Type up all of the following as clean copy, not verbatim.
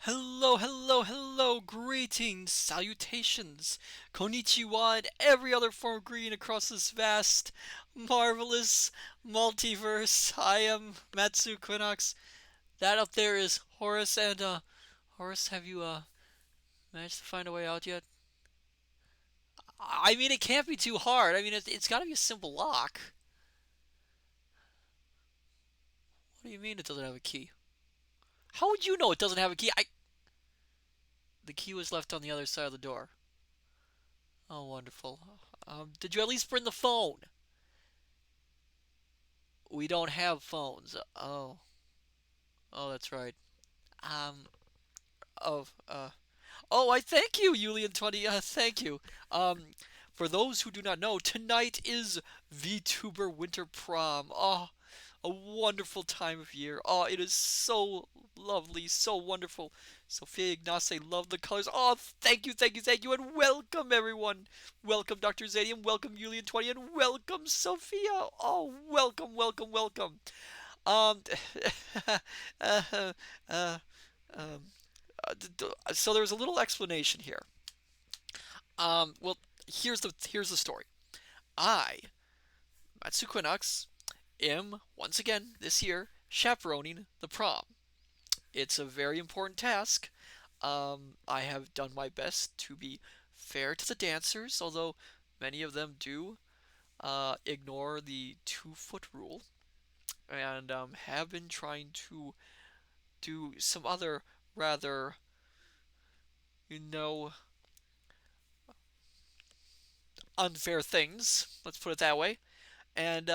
Hello, hello, hello, greetings, salutations, konnichiwa, and every other form of greeting across this vast, marvelous multiverse. I am Matsu Quinox. That up there is Horace, and, Horace, have you, managed to find a way out yet? I mean, it can't be too hard. I mean, it's gotta be a simple lock. What do you mean it doesn't have a key? How would you know it doesn't have a key? The key was left on the other side of the door. Oh, wonderful. Did you at least bring the phone? We don't have phones. Oh, that's right. Um, oh, I thank you, Julian20. Thank you. Um, for those who do not know, tonight is VTuber Winter Prom. Oh, a wonderful time of year. Oh, it is so lovely, so wonderful. Sophia Ignace loved the colors. Oh, thank you, thank you, thank you, and welcome everyone. Welcome Dr. Zadium, welcome Julian20, and welcome Sophia. Oh, welcome, welcome, welcome. Um, uh, uh, um, so there's a little explanation here. Well, here's the story. I, Matsu Quinox, am once again this year chaperoning the prom. It's a very important task. I have done my best to be fair to the dancers, although many of them do ignore the 2 foot rule, and have been trying to do some other rather, you know, unfair things. Let's put it that way. And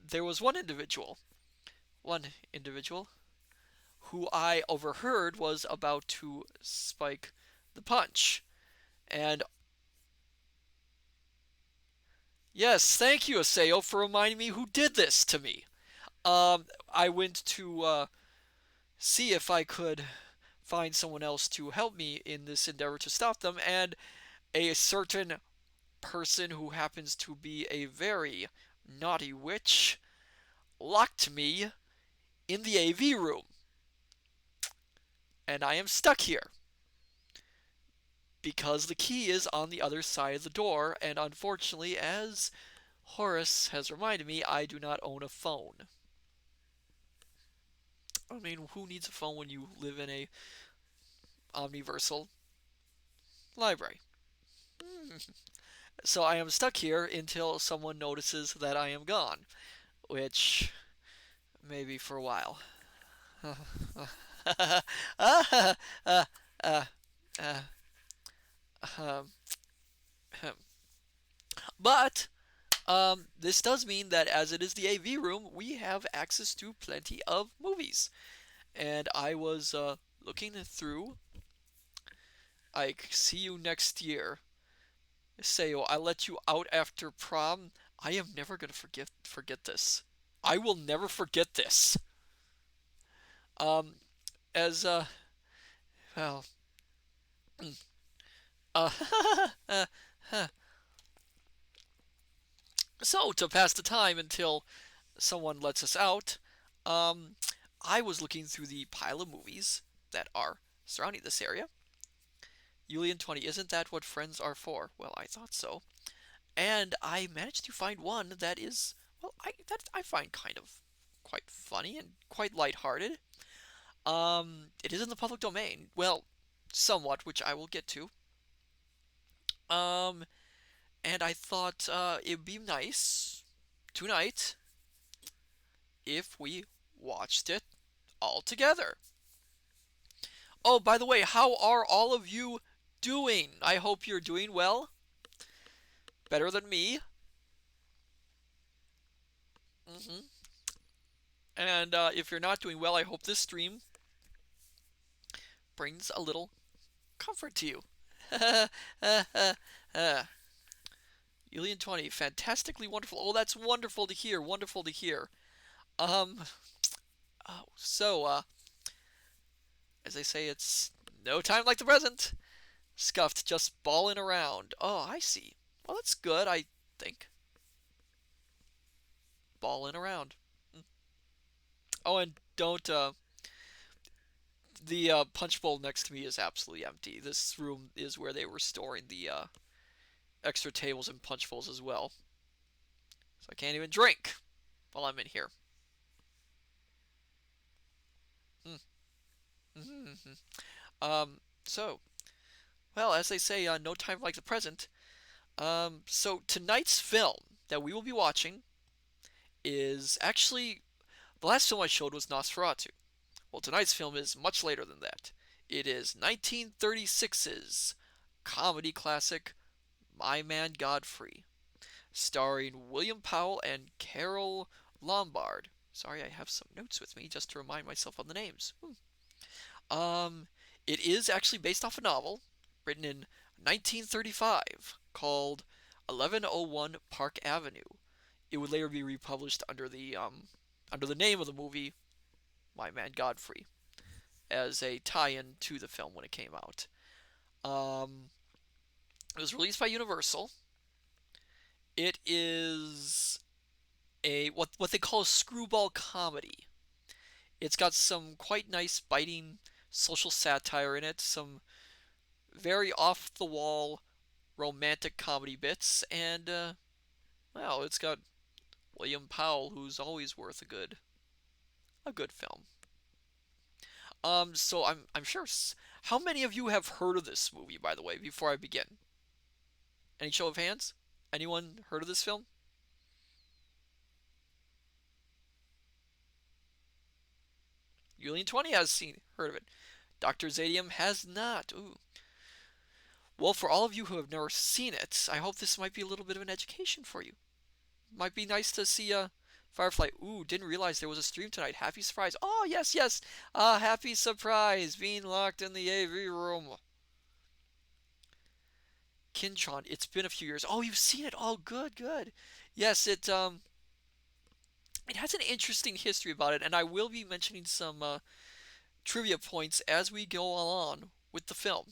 there was one individual who I overheard was about to spike the punch. And yes, thank you, Aseo, for reminding me who did this to me. I went to see if I could find someone else to help me in this endeavor to stop them, and a certain person who happens to be a very naughty witch locked me in the AV room, and I am stuck here because the key is on the other side of the door, and unfortunately, as Horace has reminded me, I do not own a phone. I mean, who needs a phone when you live in a omniversal library? So I am stuck here until someone notices that I am gone, which maybe for a while. But this does mean that as it is the AV room, we have access to plenty of movies. And I was looking through. I see you next year. Sayo, I let you out after prom. I am never gonna forget this. I will never forget this. Um, as well, uh, so to pass the time until someone lets us out, um, I was looking through the pile of movies that are surrounding this area. Julian20, isn't that what friends are for? Well, I thought so. And I managed to find one that is, well, I find kind of quite funny and quite lighthearted. It is in the public domain. Well, somewhat, which I will get to. Um, and I thought it'd be nice tonight if we watched it all together. Oh, by the way, how are all of you doing? I hope you're doing well. Better than me. hmm And if you're not doing well, I hope this stream brings a little comfort to you. Julian20, fantastically wonderful. Oh, that's wonderful to hear. Wonderful to hear. Um, so, as they say, it's no time like the present. Scuffed, just balling around. Oh, I see. Well, that's good, I think. Balling around. Oh, and The punch bowl next to me is absolutely empty. This room is where they were storing the extra tables and punch bowls as well. So I can't even drink while I'm in here. Mm. Mm-hmm. So, well, as they say, no time like the present. So tonight's film that we will be watching is actually the last film I showed was Nosferatu. Well, tonight's film is much later than that. It is 1936's comedy classic My Man Godfrey, starring William Powell and Carol Lombard. Sorry, I have some notes with me just to remind myself of the names. Um, it is actually based off a novel written in 1935 called 1101 Park Avenue. It would later be republished under the name of the movie My Man Godfrey as a tie-in to the film when it came out. Um, it was released by Universal. It is a what they call a screwball comedy. It's got some quite nice biting social satire in it, some very off the wall romantic comedy bits, and well, it's got William Powell, who's always worth a good film. So I'm sure. How many of you have heard of this movie, by the way? Before I begin, any show of hands? Anyone heard of this film? Julian 20 has heard of it. Dr. Zadium has not. Ooh. Well, for all of you who have never seen it, I hope this might be a little bit of an education for you. Might be nice to see a Firefly. Ooh, didn't realize there was a stream tonight. Happy surprise. Oh, yes, yes. Happy surprise. Being locked in the AV room. Kinchon, it's been a few years. Oh, you've seen it. Oh, good, good. Yes, it has an interesting history about it, and I will be mentioning some trivia points as we go along with the film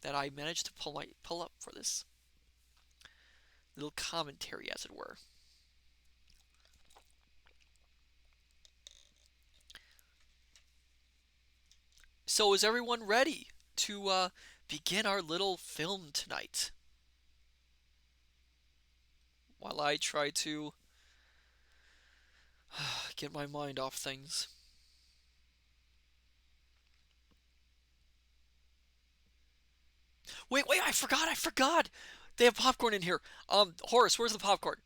that I managed to pull up for this little commentary, as it were. So, is everyone ready to begin our little film tonight? While I try to get my mind off things. Wait, wait! I forgot. They have popcorn in here. Horace, where's the popcorn?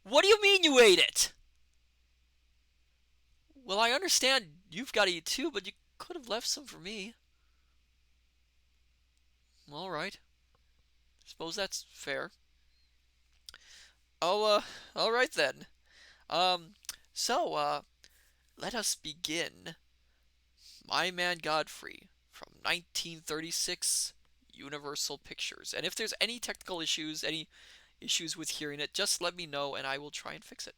What do you mean you ate it? Well, I understand you've got to eat too, but you could have left some for me. All right. Suppose that's fair. Oh, all right then. Um, so, let us begin. My Man Godfrey from 1936, Universal Pictures. And if there's any technical issues, any issues with hearing it, just let me know and I will try and fix it.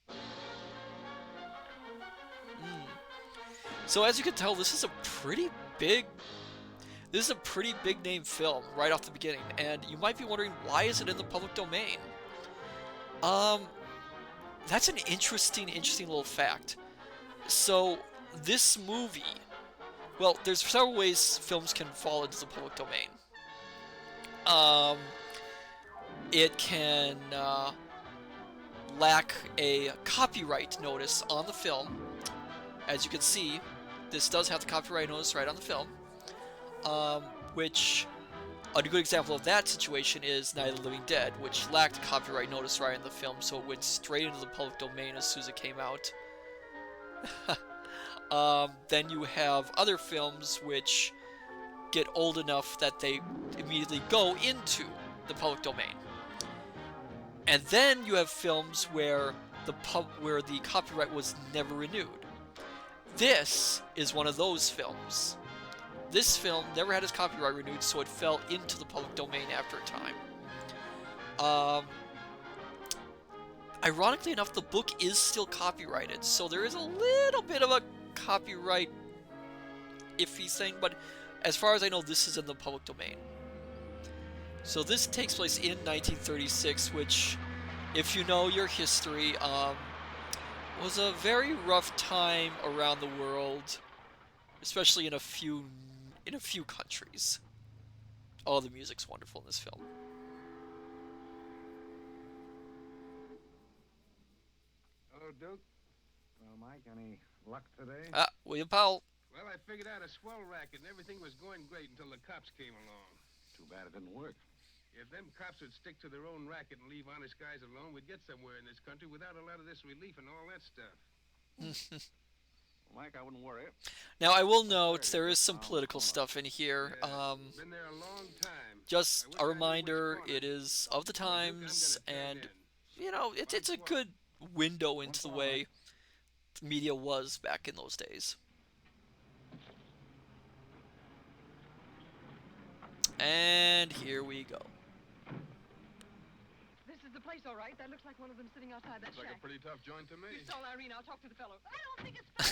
Mm. So as you can tell, big this is a pretty big name film right off the beginning, and you might be wondering, why is it in the public domain? Um, that's an interesting little fact. So this movie, well, there's several ways films can fall into the public domain. Um, it can lack a copyright notice on the film. As you can see, this does have the copyright notice right on the film. Which a good example of that situation is Night of the Living Dead, which lacked copyright notice right in the film, so it went straight into the public domain as soon as it came out. Then you have other films which get old enough that they immediately go into the public domain. And then you have films where the copyright was never renewed. This is one of those films. This film never had its copyright renewed, so it fell into the public domain after a time. Ironically enough, the book is still copyrighted, so there is a little bit of a copyright iffy thing, but as far as I know, this is in the public domain. So this takes place in 1936, which if you know your history, was a very rough time around the world, especially in a few countries. Oh, the music's wonderful in this film. Hello, Duke. Well, Mike, any luck today? Ah, William Powell. Well, I figured out a swell racket and everything was going great until the cops came along. Too bad it didn't work. If them cops would stick to their own racket and leave honest guys alone, we'd get somewhere in this country without a lot of this relief and all that stuff. Well, Mike, I wouldn't worry. Now, I will What's note 30? there is Just some around the political corner. stuff in here. Yeah, been there a long time. I Just wish a I knew which reminder, corner. it is of the Well, Duke, I'm times, gonna turn and in. it's a 112. good window into the 112. way the media was back in those days. And here we go. This is the place, all right. That looks like one of them sitting outside that Looks like a shack. pretty tough joint to me. You stall, Irene. I'll talk to the fellow. I don't think it's fair.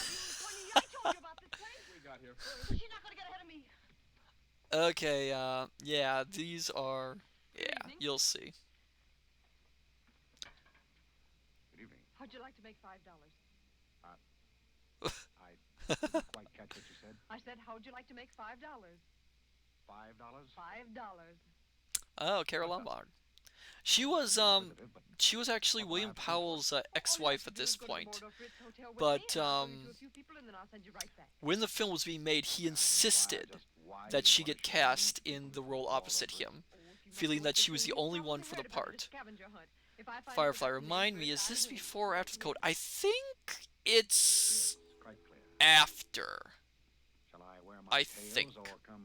I told you about this place. We got here first. But she's not going to get ahead of me. Okay, yeah, these are, yeah, evening. you'll see. Good evening. How'd you like to make $5? I didn't quite catch what you said. I said, how'd you like to make $5? $5? $5. Oh, Carol Lombard. She was actually William Powell's ex-wife at this point. But when the film was being made, he insisted that she get cast in the role opposite him, feeling that she was the only one for the part. Firefly, remind me, is this before or after the code? I think it's Quite clear. after. Shall I wear my I tails think. or come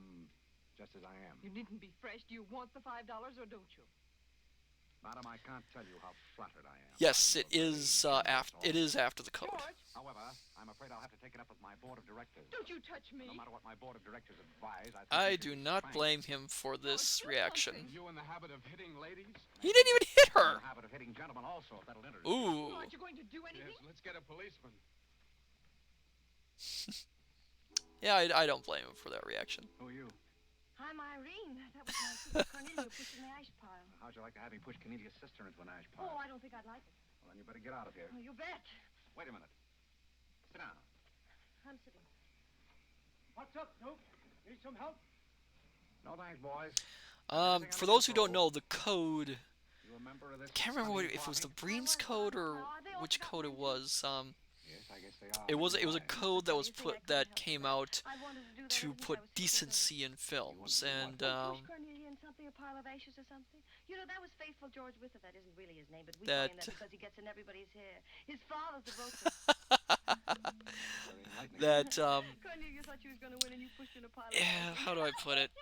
just as I am? You needn't be fresh. Do you want the $5 or don't you? Madam, I can't tell you how flattered I am. Yes, it is after the code. George, However, I'm afraid I'll have to take it up with my board of directors. don't you touch me. No matter what my board of directors advise, I think I you do should not thank blame him for this do reaction. something. You in the habit of hitting ladies? He didn't even hit I'm her. in the habit of hitting gentlemen also, if that'll interest you. Ooh. Aren't you going to do anything? Yes, let's get a policeman. Yeah, I don't blame him for that reaction. Who are you? I'm Irene. That was my sister Cornelia pushing the ash pile. How'd you like to have me push Cornelia's sister into an ash Oh, pile? I don't think I'd like it. Well, then you better get out of here. Oh, you bet. Wait a minute. Sit down. I'm sitting. What's up, Duke? Need some help? No thanks, boys. For those who don't know, the code, You a member of this? can't remember hunting if it was the party? Breen's code or which code it was. Yes, I guess they are. It was a Why? code that was You think I put couldn't that help came that? out I wanted to do that to ever since put I was 15. decency in films, and Push Cornelia in something, a pile of ashes or something. You know, that was Faithful George Wither. That isn't really his name, but we call him that because he gets in everybody's hair. His father's the broker. Very enlightening. that Cornelia thought she was going to win, and you pushed her in a pile of yeah, ashes. how do I put it?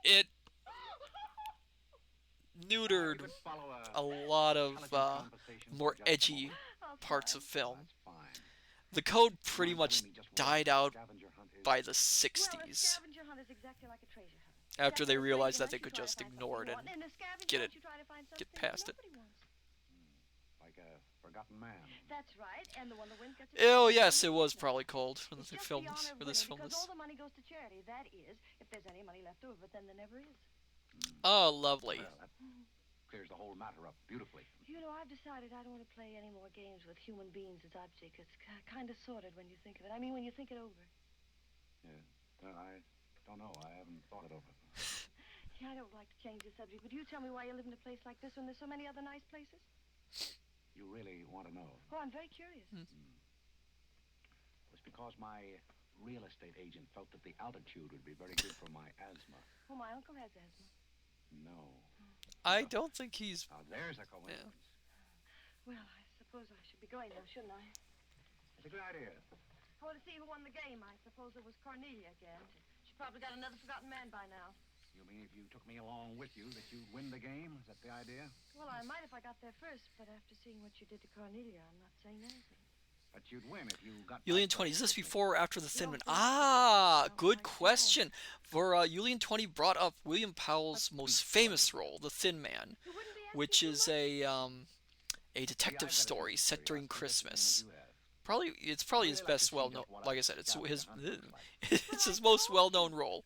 It neutered We could follow a lot of intelligent conversation more for just a edgy moment. I'll parts try. of film. That's fine. The code pretty Mind much telling me just what died a out scavenger hunt is? by the Well, a 60s scavenger hunt is exactly like a treasure hunt. after they That's a realized treasure that they hunt, could you try to just find ignore it something you and want, in a scavenger get hunt, it- you try to find get something past that it. nobody wants. Like a forgotten man. That's right, and the one that wins gets a Oh treasure. yes, it was probably cold when It's the just film the honor of for this winning, film because was. all the money goes to charity. That is, if there's any money left over, but then there never is. Oh, lovely. Well, that clears the whole matter up beautifully. You know, I've decided I don't want to play any more games with human beings as objects. It's kind of sordid when you think of it. I mean, when you think it over. Yeah. Well, I don't know. I haven't thought it over. Yeah, I don't like to change the subject, but you tell me why you live in a place like this when there's so many other nice places? You really want to know? Oh, I'm very curious. It was because my real estate agent felt that the altitude would be very good for my asthma. Well, my uncle has asthma. No. I don't think he's. Now, there's a coincidence. Well, I suppose I should be going now, shouldn't I? It's a good idea. I want to see who won the game. I suppose it was Cornelia again. She probably got another forgotten man by now. You mean if you took me along with you that you'd win the game? Is that the idea? Well, I might if I got there first, but after seeing what you did to Cornelia, I'm not saying anything. But you'd win if you got... Julian back 20, is this first, wouldn't before or after the Thin No, Man? it's not. Ah, No, good I don't. question. For Julian 20 brought up William Powell's most famous role, the Thin Man, You wouldn't be asking which too is much? a detective story set during Christmas. Probably, It's probably I'd his really like to best see well just known. what Like a I said, it's scavenger his hunt looks like. it's his most well known role.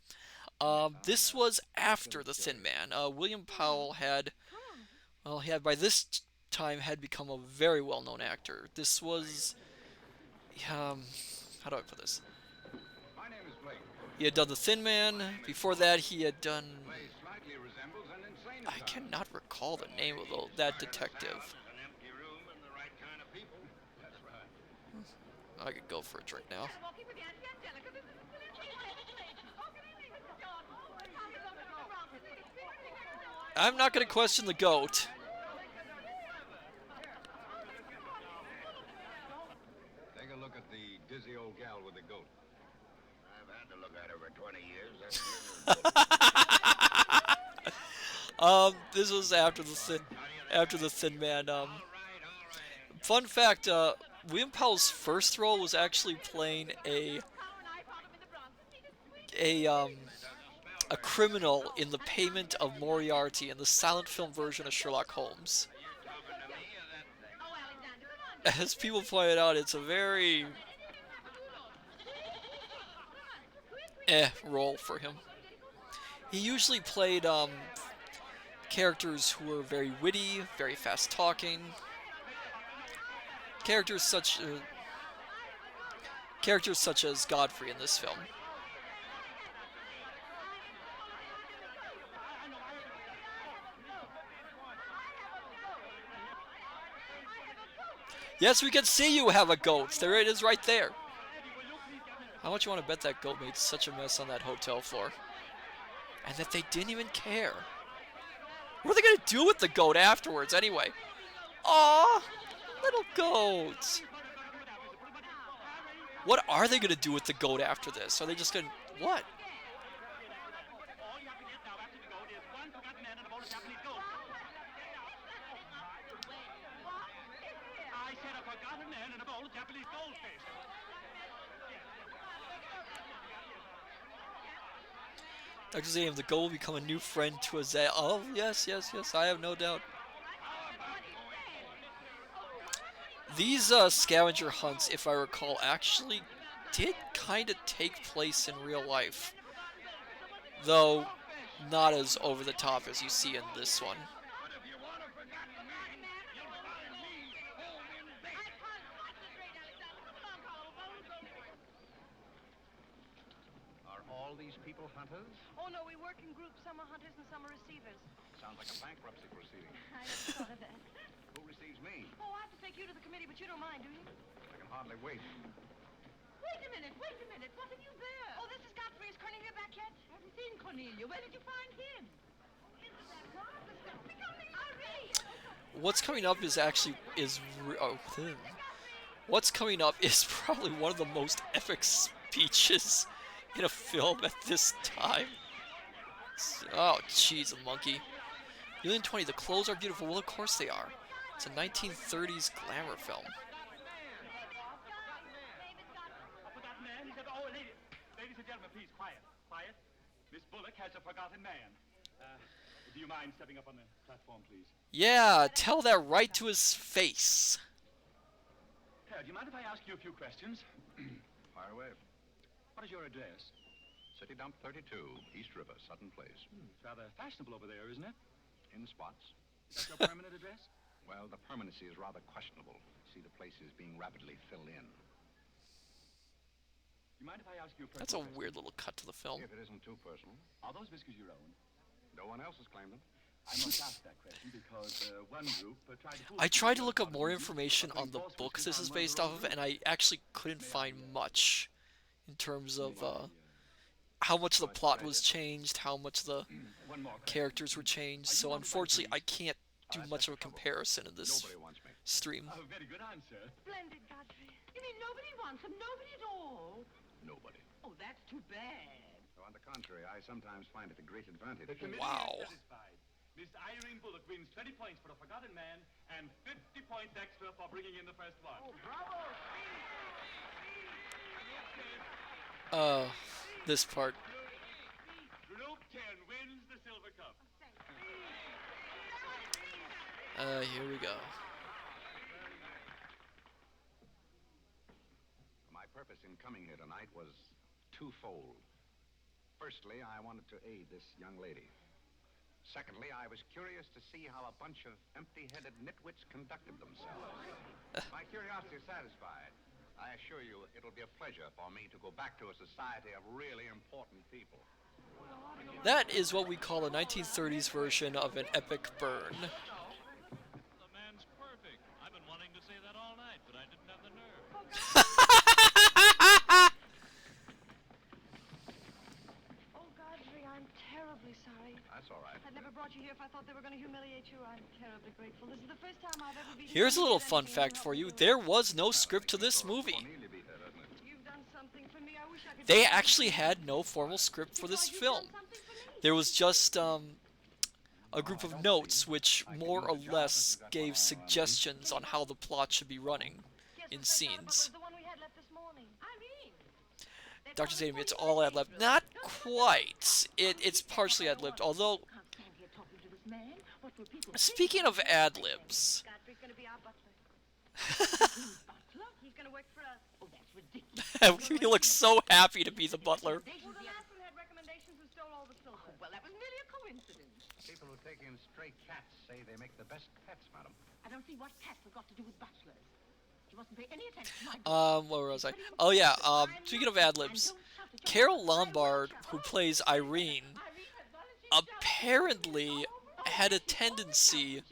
This was after the Thin Man. William Powell had, well, he had by this time had become a very well-known actor. This was, how do I put this? My name is Blake. He had done The Thin Man. Before that, he had done. Play slightly resembles an insane I asylum. cannot recall the name of that detective. An empty room and the right kind of people. That's right. I could go for a drink now. I'm not going to question the goat. Take a look at the dizzy old gal with the goat. I've had to look at her for 20 years. This was after the Thin Man. Fun fact: William Powell's first role was actually playing a um a criminal in The Payment of Moriarty in the silent film version of Sherlock Holmes. As people pointed out, it's a very role for him. He usually played characters who were very witty, very fast talking. Characters such as Godfrey in this film. Yes, we can see you have a goat. There it is right there. How much you want to bet that goat made such a mess on that hotel floor? And that they didn't even care. What are they going to do with the goat afterwards anyway? Aw, little goats. What are they going to do with the goat after this? Are they just going to... What? Dr. Zayim, the goat will become a new friend to Azale. Oh, yes, yes, yes, I have no doubt. These scavenger hunts, if I recall, actually did kind of take place in real life. Though, not as over the top as you see in this one. Are all these people hunters? Oh, no, we work in groups. Some are hunters and some are receivers. Sounds like a bankruptcy proceeding. I never thought of that. Who receives me? Oh, I have to take you to the committee, but you don't mind, do you? I can hardly wait. Wait a minute, wait a minute. What have you there? Oh, this is Godfrey. Is Cornelia back yet? I haven't seen Cornelia. Where did you find him? Isn't that marvelous? Hurry! What's coming up is actually what's coming up is probably one of the most epic speeches in a film at this time. Oh, jeez, a monkey. Million 20. The clothes are beautiful. Well, of course they are. It's a 1930s glamour film. Ladies and gentlemen, please, quiet. Quiet. Miss Bullock has a forgotten man. Do you mind stepping up on the platform, please? Yeah, tell that right to his face. Do you mind if I ask you a few questions? Fire away. What is your address? City Dump 32, East River, Sutton Place. It's rather fashionable over there, isn't it? In spots. Is that your permanent address? Well, the permanency is rather questionable. See, the place is being rapidly filled in. You mind if I ask you a personal That's a question? weird little cut to the film. If it isn't too personal. Are those whiskers your own? No one else has claimed them. I must ask that question because one group tried to... I tried to look up more information on the book this is based off of, and I actually couldn't find much in terms of how much the plot was changed, how much the characters were changed. So unfortunately, I can't do much of a comparison in this Nobody wants me. stream. Oh, very good answer. Splendid, Godfrey. You mean nobody wants him? Nobody at all? Nobody. Oh, that's too bad. So on the contrary, I sometimes find it a great advantage. The committee Wow. is satisfied. Miss Irene Bullock wins 20 points for the forgotten man and 50 points extra for bringing in the first one. Oh, bravo! This part. Group 10 wins the silver cup. Here we go. My purpose in coming here tonight was twofold. Firstly, I wanted to aid this young lady. Secondly, I was curious to see how a bunch of empty-headed nitwits conducted themselves. My curiosity is satisfied. I assure you, it'll be a pleasure for me to go back to a society of really important people. That is what we call a 1930s version of an epic burn. The man's perfect. I've been wanting to say that all night, but I didn't have the nerve. Oh, Godfrey, I'm terribly sorry. That's all right. I'd never brought you here if I thought they were going to humiliate you. I'm terribly grateful. This is the first time I've ever been. Here's a little fun fact for you. There was no script to this movie. You've done something for me. I wish I could. They actually had no formal script for this film. There was just a group of notes which more or less gave suggestions on how the plot should be running in scenes. The one we had left this morning. Irene. Dr. Zadie, it's all ad-libbed. Not quite. It's partially ad-libbed, although... Speaking of ad-libs... Godfrey's going to be our butler. Butler? He's going to work for us. Oh, that's ridiculous. he looks so happy to be the butler. Well, the last one had recommendations and stole all the silver. Well, that was merely a coincidence. People who take in stray cats say they make the best pets, madam. I don't see what cats have got to do with butlers. You mustn't pay any attention to my Where was I? Oh yeah, speaking of ad-libs, Carol Lombard, who plays Irene, apparently had a tendency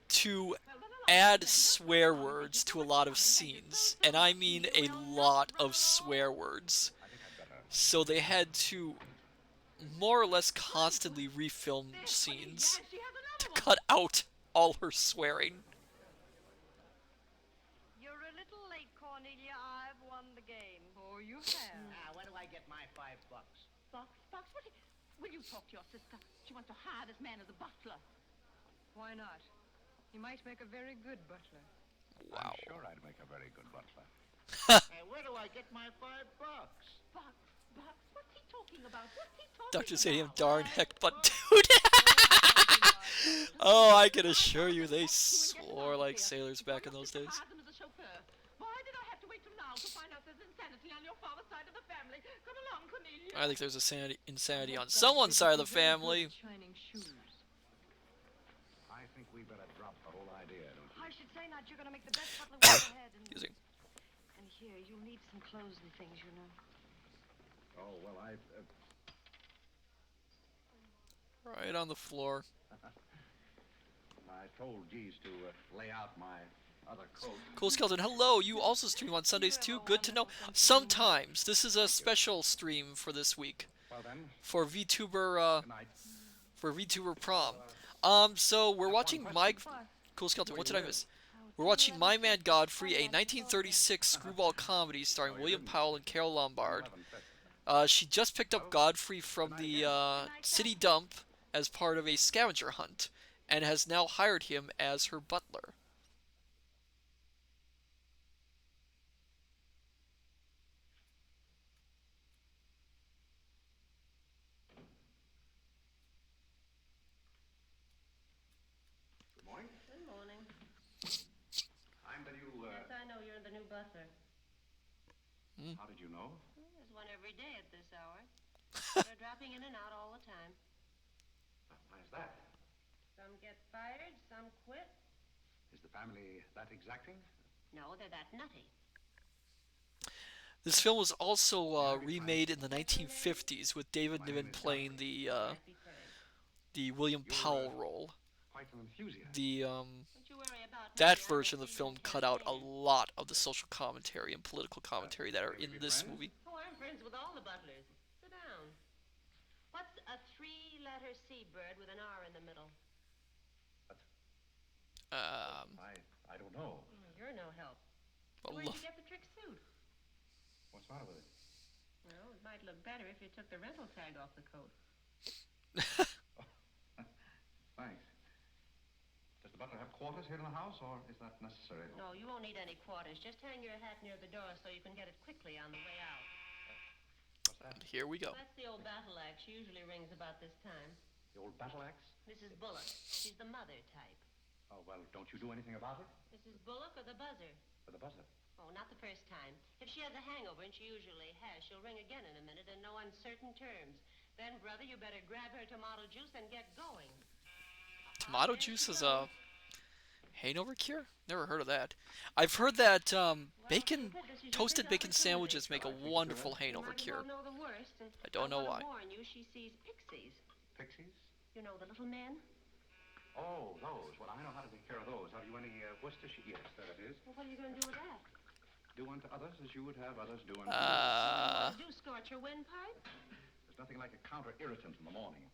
to add swear words to a lot of scenes, and I mean a lot of swear words. So they had to more or less constantly refilm scenes to cut out all her swearing. You're a little late, Cornelia. I've won the game. Oh, you have. Where do I get my $5? Box? What? Will you talk to your sister? She wants to hire this man as a butler. Why not? He might make a very good butler. Wow. I'm sure I'd make a very good butler. Hey, where do I get my $5? Box? What's he talking about? Dr. Stadium, darn heck, but dude. Oh, I can assure you they swore like sailors back in those days. Why did I have to wait till now to find out there's insanity on your father's side of the family? Come along, Cornelia. I think there's insanity on someone's side of the family. Shining shoes. I think we better drop the whole idea, don't you? I should say not. You're going to make the best butler we ever had. Excuse me. And here, you'll need some clothes and things, you know. Oh, well, Right on the floor. I told Jeeves to lay out my other coat. Cool Skeleton, hello. You also stream on Sundays too. Good to know. Sometimes this is a special stream for this week Well, then, for VTuber good night. for VTuber Prom. So we're watching Cool Skeleton. What did I miss? We're watching My Man Godfrey, a 1936 screwball comedy starring William Powell and Carol Lombard. She just picked up Godfrey from the city dump as part of a scavenger hunt, and has now hired him as her butler. Good morning. Good morning. I'm the new, Yes, I know you're the new butler. how did you know? There's one every day at this hour. They're dropping in and out all the time. Why is that? Some get fired, some quit. Is the family that exacting? No, they're that nutty. This film was also remade in the 1950s with David Niven playing the Can't be praised. the William Powell role. Quite an enthusiast. The Don't you worry about that me. I version of will the see film you cut out a again. lot of the social commentary and political commentary that are in this movie. Oh, I'm friends with all the butlers. Sit down. What's a three-letter seabird with an R in the middle? I don't know. You're no help. a Where'd lo- you get the trick suit? What's the matter with it? Well, it might look better if you took the rental tag off the coat. Thanks. Does the butler have quarters here in the house, or is that necessary? No, you won't need any quarters. Just hang your hat near the door so you can get it quickly on the way out. What's that? And here we go. That's the old battle axe. She usually rings about this time. The old battle axe? Mrs. Bullock. She's the mother type. Oh, well, don't you do anything about it? Mrs. Bullock or the buzzer? For the buzzer. Oh, not the first time. If she has a hangover, and she usually has, she'll ring again in a minute in no uncertain terms. Then, brother, you better grab her tomato juice and get going. Tomato There juice she is goes. a hangover cure? Never heard of that. I've heard that Well, bacon, Cooper, this is your toasted big bacon opportunity. sandwiches make a Shall I take it to wonderful her? You hangover might as cure. well know the worst. And I don't know want why. to warn you, she sees pixies. Pixies? You know, the little men? Oh, those. Well, I know how to take care of those. Have you any Worcestershire? Yes, there it is. Well, what are you going to do with that? Do unto others as you would have others do unto you. What do you Uh, want to do, scorch her windpipe? There's nothing like a counter-irritant in the morning.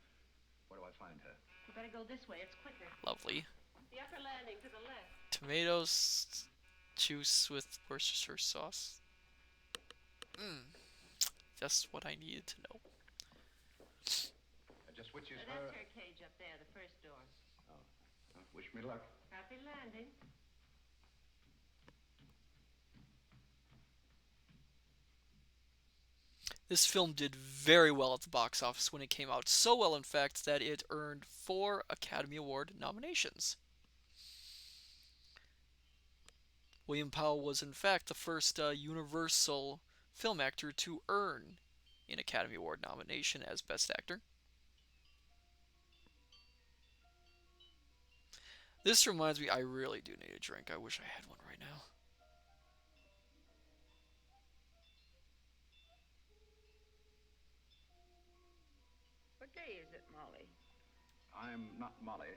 Where do I find her? You better go this way. It's quicker. lovely. The upper landing to the left. Tomatoes, juice with Worcestershire sauce. Just what I needed to know. Just which is That's her... her cage up there, the first door. Wish me luck. Happy landing. This film did very well at the box office when it came out. So well, in fact, that it earned 4 Academy Award nominations. William Powell was, in fact, the first Universal film actor to earn an Academy Award nomination as Best Actor. This reminds me, I really do need a drink. I wish I had one right now. What day is it, Molly? I'm not Molly.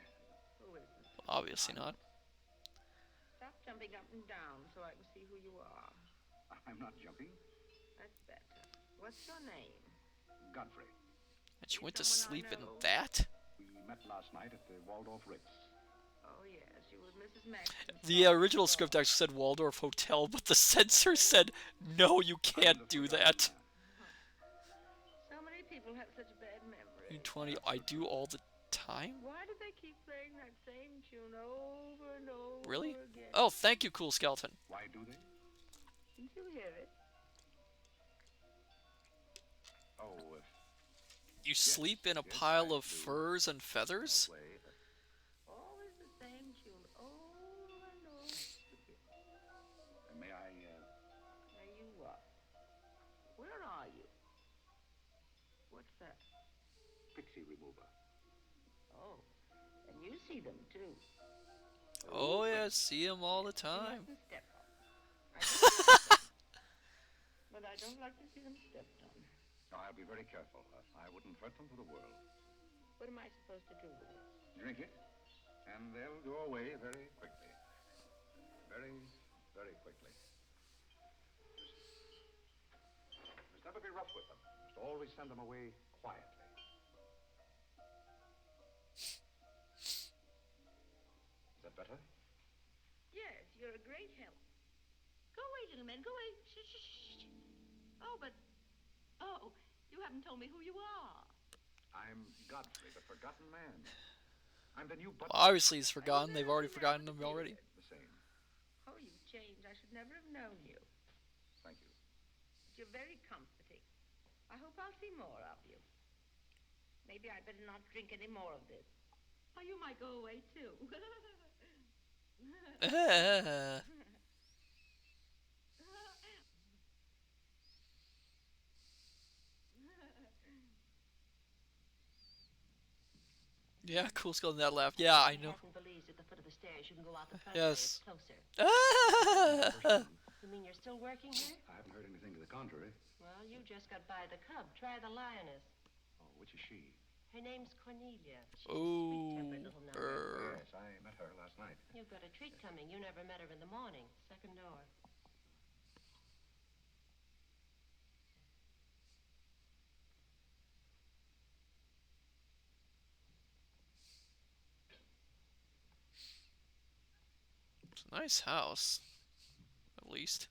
Who is it? Obviously not. Stop jumping up and down so I can see who you are. I'm not jumping. That's better. What's your name? Godfrey. And she went to Someone I sleep in know. that? We met last night at the Waldorf Ritz. Oh, yes, you were Mrs. Maxton. The original script actually said Waldorf Hotel, but the censor said, no, you can't do that. So many people have such bad memories. 20, I do all the time? Why do they keep playing that same tune over and over Really? again? Oh, thank you, Cool Skeleton. Why do they? Didn't you hear it? Oh, You sleep in a pile of furs and feathers? way. Always the same tune over and over. May I, Now you what? Where are you? What's that? pixie remover? Oh, and you see them too. Oh, yeah, see them all the You time. mustn't step on. I don't but I don't like to see them stepped on. I'll be very careful. I wouldn't hurt them for the world. What am I supposed to do with it? Drink it, and they'll go away very quickly. Very, very quickly. Must never be rough with them. Must always send them away quietly. Is that better? Yes, you're a great help. Go away, little man. Go away. Shh, shh, shh. Oh, but... Oh, you haven't told me who you are. I'm Godfrey, the Forgotten Man. I'm the new butler. Obviously, he's forgotten. They've already forgotten him already. The same. Oh, you've changed. I should never have known you. Thank you. But you're very comforting. I hope I'll see more of you. Maybe I better not drink any more of this. Oh, you might go away, too. Yeah, Cool Skeleton, that laugh. Yeah, I know. Manhattan believes at the foot of the stairs. You can go out the front Yes. way. It's closer. Ah! You mean you're still working here? I haven't heard anything to the contrary. Well, you just got by the cub. Try the lioness. Oh, which is she? Her name's Cornelia. She's a Ooh, sweet-tempered little number. Yes, I met her last night. You've got a treat coming. You never met her in the morning. Second door. It's a nice house, at least.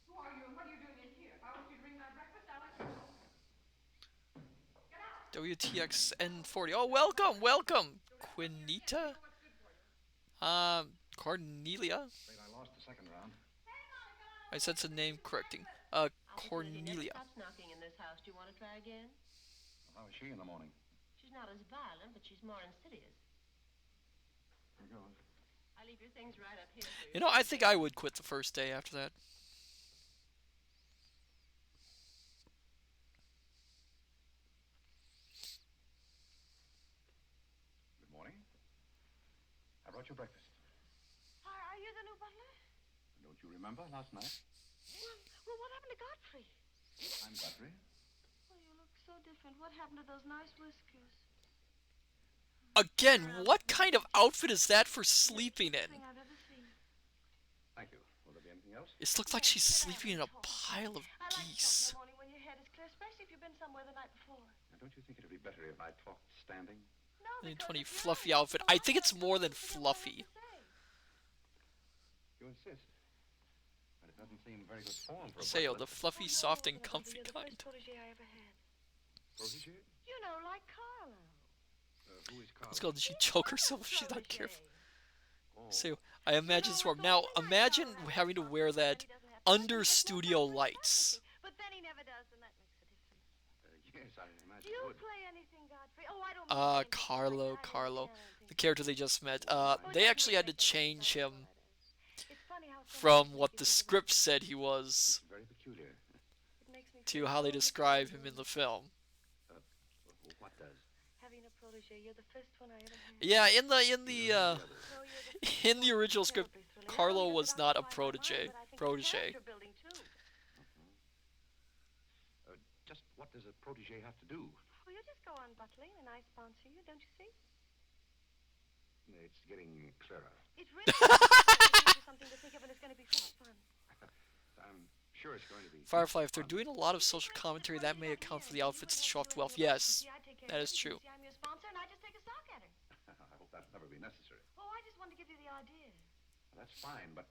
Who are you and what are you doing in here? If I want you to bring my breakfast, I'll let you know. WTXN40. Oh, welcome, welcome, Quinita. Cornelia. Afraid I lost the second round. I said some name correcting. I'll be good if he never Cornelia. stops knocking in this house. Do you want to try again? Well, how is she in the morning? She's not as violent, but she's more insidious. Here goes. I'll leave your things right up here. You know, I think I would quit the first day after that. brought you breakfast. Are you the new butler? Don't you remember last night? Well, what happened to Godfrey? I'm Godfrey. Oh, you look so different. What happened to those nice whiskers? Again, what kind of outfit is that for sleeping Thing in? I've ever seen. Thank you. Will there be anything else? It looks like she's sleeping in a pile of I like to talk in geese. the morning when your head is clear, especially if you've been somewhere the night before. Now, don't you think it would be better if I talked standing? No, because 20 if you're fluffy not, outfit. well, I think it's more than I don't know what fluffy. to say. You insist. But it doesn't seem very good form for a Sail, butler. the fluffy, Oh, no, soft, and Mr. Butler, comfy you're the kind. first protege I ever had. Protege? You know, like Carlo. Who is Carl? Let's go. Did she choke herself if she's not careful? Oh. So, I imagine this form. Now, imagine having to wear that under studio lights. But then he never does, and that makes a difference. Yes, I imagine Do you it would. play anything, Godfrey? Oh, I don't mean anything Carlo, like I Carlo. understand The things. character they just met. Oh, They it actually doesn't had to make any change sense, him It's funny how from sometimes what you the think script about said he was It's very peculiar. it makes me to feel how they so describe him much in the film. What does? having a protege. You're the first one I ever had. Yeah, in the You don't have the others. No, you're the first in the one. original script, Terribly thrilling. Carlo Not only was does it not a occupy my mind, protege. but I think it's Protege. character building, too. Just what does a protege have to do? Well, you just go on butling, and I sponsor you, don't you see? It's getting clearer. It really is something to think of, and it's going to be so fun. I'm sure it's going to be. Firefly, if they're fun. doing a lot of social commentary, that may account for the outfits to show off the wealth. Yes, that is true. I'm your sponsor, and I just take a stock at her. I hope that'll never be necessary. Oh, I just wanted to give you the idea. That's fine, but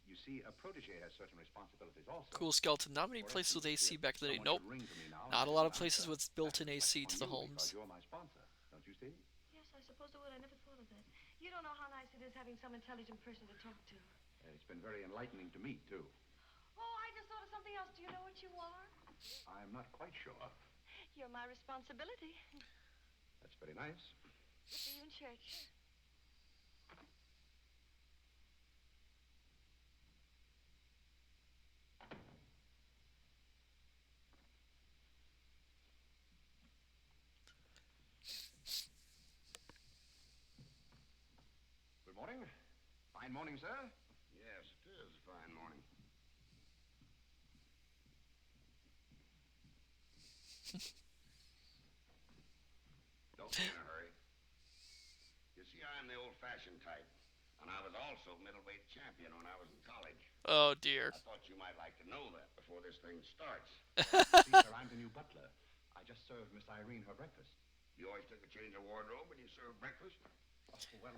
you see, a protege has certain responsibilities also. Cool skeleton. Not many For places with instance, AC if back in the day. someone Nope. should ring to me now and Not a say, lot of "I'm places the-" with built-in That's AC on to the you homes. Because you're my sponsor, don't you see? Yes, I suppose I would. I never thought of that. You don't know how nice it is having some intelligent person to talk to. It's been very enlightening to meet, too. Oh, I just thought of something else. Do you know what you are? I'm not quite sure. You're my responsibility. That's very nice. See you in church. Good morning. Fine morning, sir. Yes, it is a fine morning. Don't be in a hurry. You see, I'm the old-fashioned type, and I was also middleweight champion when I was in college. Oh dear. I thought you might like to know that before this thing starts. See, sir, I'm the new butler. I just served Miss Irene her breakfast. You always took a change of wardrobe when you served breakfast? Well,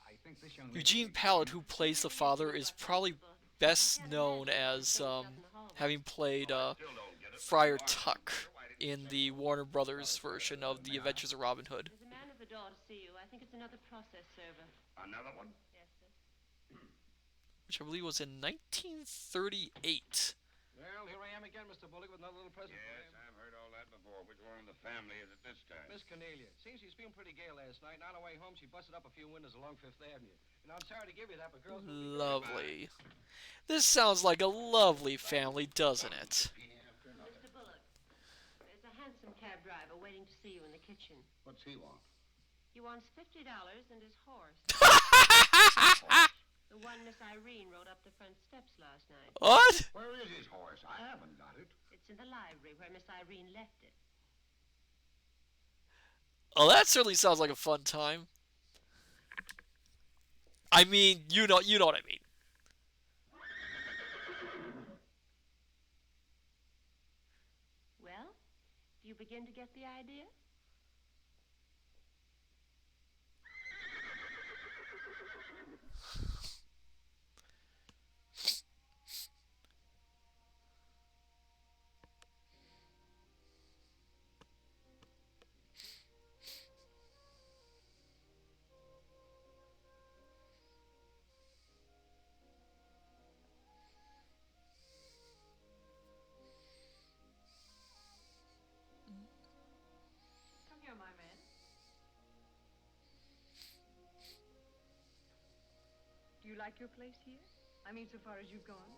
I think this young lady... Eugene Pallett, who plays the father, is probably best known as having played Still don't get it. Friar Why? Tuck Why did in the Warner Brothers version of The Adventures of Robin Hood. There's a man at the door to see you. I think it's another process server. Another one? Yes, sir. Which I believe was in 1938. Well, here I am again, Mr. Bullock, with another little present Yes, I've heard all that before. Which one in the family is it this time? Miss Cornelia. Seems she's feeling pretty gay last night, and on her way home, she busted up a few windows along Fifth Avenue. And I'm sorry to give you that, but girls... Lovely. This sounds like a lovely family, doesn't it? Mr. Bullock, there's a hansom cab driver waiting to see you in the kitchen. What's he want? He wants $50 and his horse. The one Miss Irene rode up the front steps last night. What? Where is his horse? I haven't got it. It's in the library where Miss Irene left it. Oh, that certainly sounds like a fun time. I mean, you know what I mean. Well, do you begin to get the idea? Come here, my man. Do you like your place here? I mean, so far as you've gone?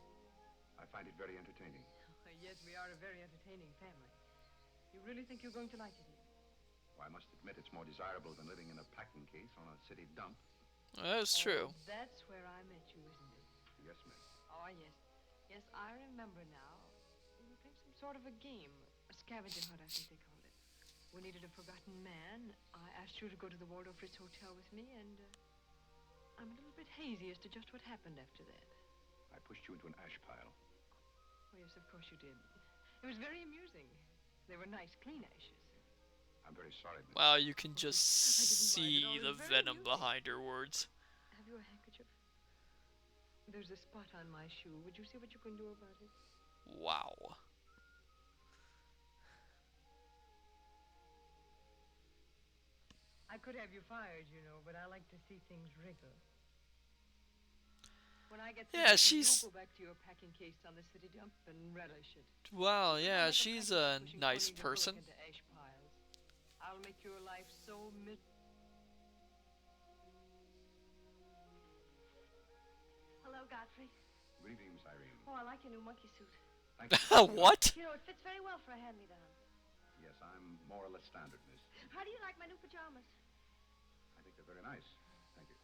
I find it very entertaining. Yes, we are a very entertaining family. You really think you're going to like it here? Well, I must admit it's more desirable than living in a packing case on a city dump. That's true. Oh, that's where I met you, isn't it? Yes, miss. Oh, yes. Yes, I remember now. We were playing some sort of a game. A scavenger hunt, I think they called it. We needed a forgotten man. I asked you to go to the Waldorf Ritz Hotel with me, and I'm a little bit hazy as to just what happened after that. I pushed you into an ash pile. Oh, yes, of course you did. It was very amusing. They were nice, clean ashes. I'm very sorry, miss. Wow, you can just I didn't mind at all. see It the was very venom amusing. behind her words. Have you a handkerchief? There's a spot on my shoe. Would you see what you can do about it? Wow. I could have you fired, you know, but I like to see things wriggle. When I get Yeah, through, she's you'll go back to your packing case on the city dump and relish it. wow. I'll Yeah, make she's practice a of pushing nice Cornelia Bullock person. into ash piles. I'll make your life so Hello, Godfrey. Good evening, Miss Irene. Oh, I like your new monkey suit. Thank you. What? You know, it fits very well for a hand-me-down. Yes, I'm more or less standard, miss. How do you like my new pajamas? I think they're very nice. Thank you.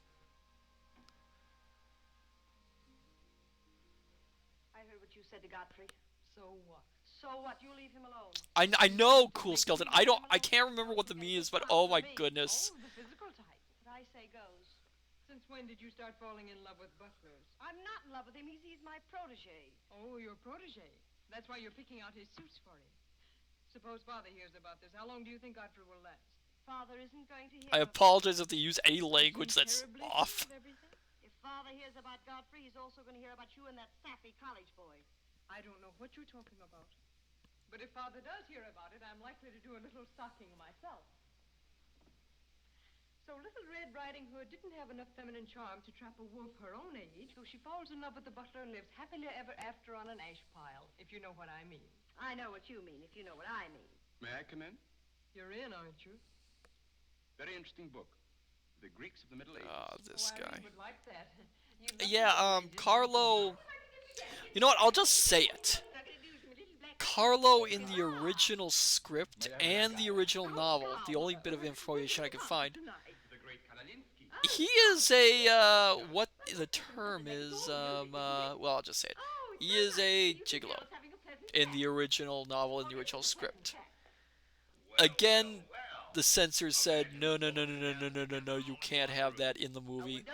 I heard what you said to Godfrey. So what? So what? You leave him alone. I know, Cool Skeleton. I can't remember what the meme is, but oh my goodness. Oh, the physical type. What I say goes. Since when did you start falling in love with butlers? I'm not in love with him. He's my protege. Oh, your protege. That's why you're picking out his suits for him. Suppose Father hears about this. How long do you think Godfrey will last? Father isn't going to hear. I apologize if they use any language that's Terribly off. sure of everything? If Father hears about Godfrey, he's also going to hear about you and that sappy college boy. I don't know what you're talking about. But if Father does hear about it, I'm likely to do a little stalking myself. So Little Red Riding Hood didn't have enough feminine charm to trap a wolf her own age, so she falls in love with the butler and lives happily ever after on an ash pile, if you know what I mean. I know what you mean, if you know what I mean. May I come in? You're in, aren't you? Very interesting book. The Greeks of the Middle Ages. Ah, this I guy. really would like that. You'd love Yeah, to know Carlo. You know what? I'll just say it. Carlo in the original script and the original novel, the only bit of information I could find, The great Kalalinski. he is what the term is, well, I'll just say it. He is a gigolo in the original novel, in the original script. Again, the censors said, no, no, no, no, no, no, no, no, no, you can't have that in the movie.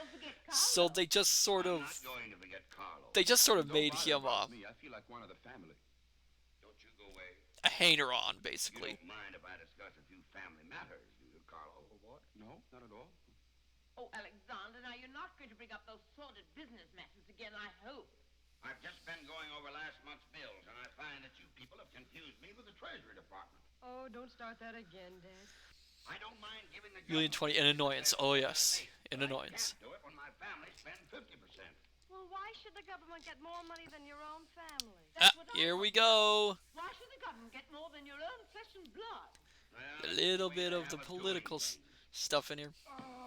So they just sort I'm of, not going to forget Carlo. made him Me, I feel like one of the family. Don't you go away. a hanger-on, You basically. don't mind if I discuss a few family matters, do you, Carlo? What? No, not at all. Oh, Alexander, now you're not going to bring up those sordid business matters again, I hope. I've just been going over last month's bills, and I find that you people have confused me with the Treasury Department. Oh, don't start that again, Dad. I don't mind giving the Julian 20, an annoyance. Oh, yes, an but annoyance. I can't do it when my family spends 50%. Well, why should the government get more money than your own family? Here we go. Why should the government get more than your own flesh and blood? Well, A little it's way bit to of the have doing political things. stuff in here.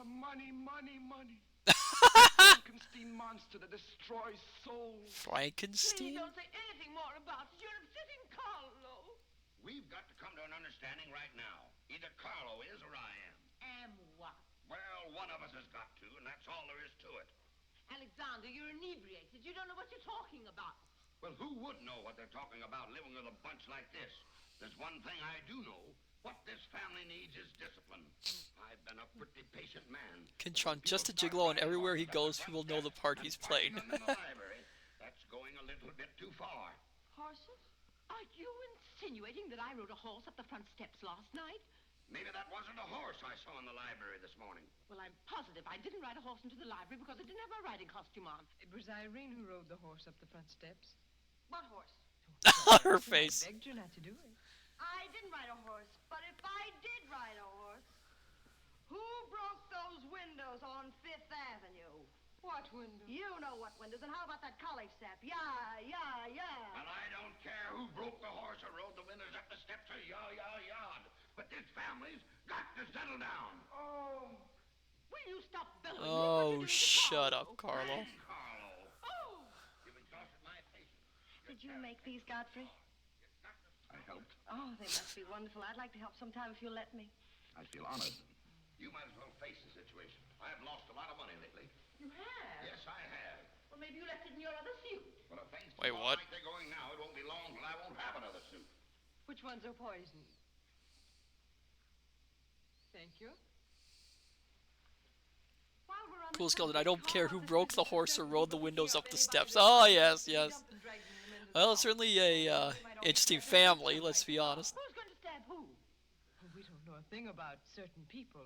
Money, money, money. Frankenstein monster that destroys souls. Please Frankenstein? don't say anything more about it. You're upsetting Carlo. We've got to come to an understanding right now. Either Carlo is or I am. And what? Well, one of us has got to, and that's all there is to it. Alexander, you're inebriated. You don't know what you're talking about. Well, who would know what they're talking about living with a bunch like this? There's one thing I do know. What this family needs is discipline. I've been a pretty patient man. Kintron, just a gigolo, and everywhere he goes, people know the part he's playing. In the library, that's going a little bit too far. Horses? Are you insinuating that I rode a horse up the front steps last night? Maybe that wasn't a horse I saw in the library this morning. Well, I'm positive I didn't ride a horse into the library because I didn't have my riding costume on. It was Irene who rode the horse up the front steps. What horse? Her face. I begged you not to do it. I didn't ride a horse, but if I did ride a horse, who broke those windows on Fifth Avenue? What window? You know what windows, and how about that college sap? Yeah, yeah, yeah. And I don't care who broke the horse or rode the windows up the steps or yard. But this family's got to settle down. Oh. Will you stop bellowing? Look what Oh, you're doing to shut Carlo. up, Carlo. Carlo, Oh! you've exhausted my patience. Did you make these, Godfrey? I helped. Oh, they must be wonderful. I'd like to help sometime if you'll let me. I feel honored. You might as well face the situation. I have lost a lot of money lately. You have? Yes, I have. Well, maybe you left it in your other suit. But if things Wait, keep what? on like they're going now, it won't be long till I won't have another suit. Which ones are poisoned? Thank you. While we're on the Cool skeleton. I subject, don't care call who out broke the business horse or successful rode the for windows picking up the anybody steps. that Oh, was yes, dumped yes. and dragging them into the Well, hall. certainly a interesting family, let's be honest. Who's going to stab who? We don't know a thing about certain people.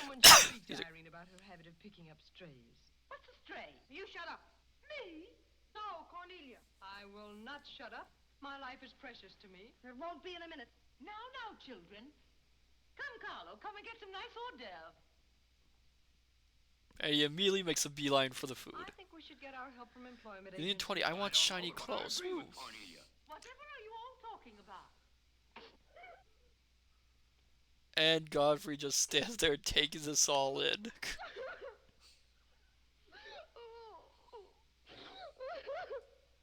Someone should speak These to are- Irene about her habit of picking up strays. What's a stray? You shut up. Me? No, Cornelia. I will not shut up. My life is precious to me. It won't be in a minute. Now, children. Come, Carlo, come and get some nice hors d'oeuvre. And he immediately makes a beeline for the food. I think we should get our help from employment Union agencies. 20, I want don't shiny know, but I clothes. agree Ooh. with Cornelia. Whatever are you all talking about? And Godfrey just stands there taking this all in.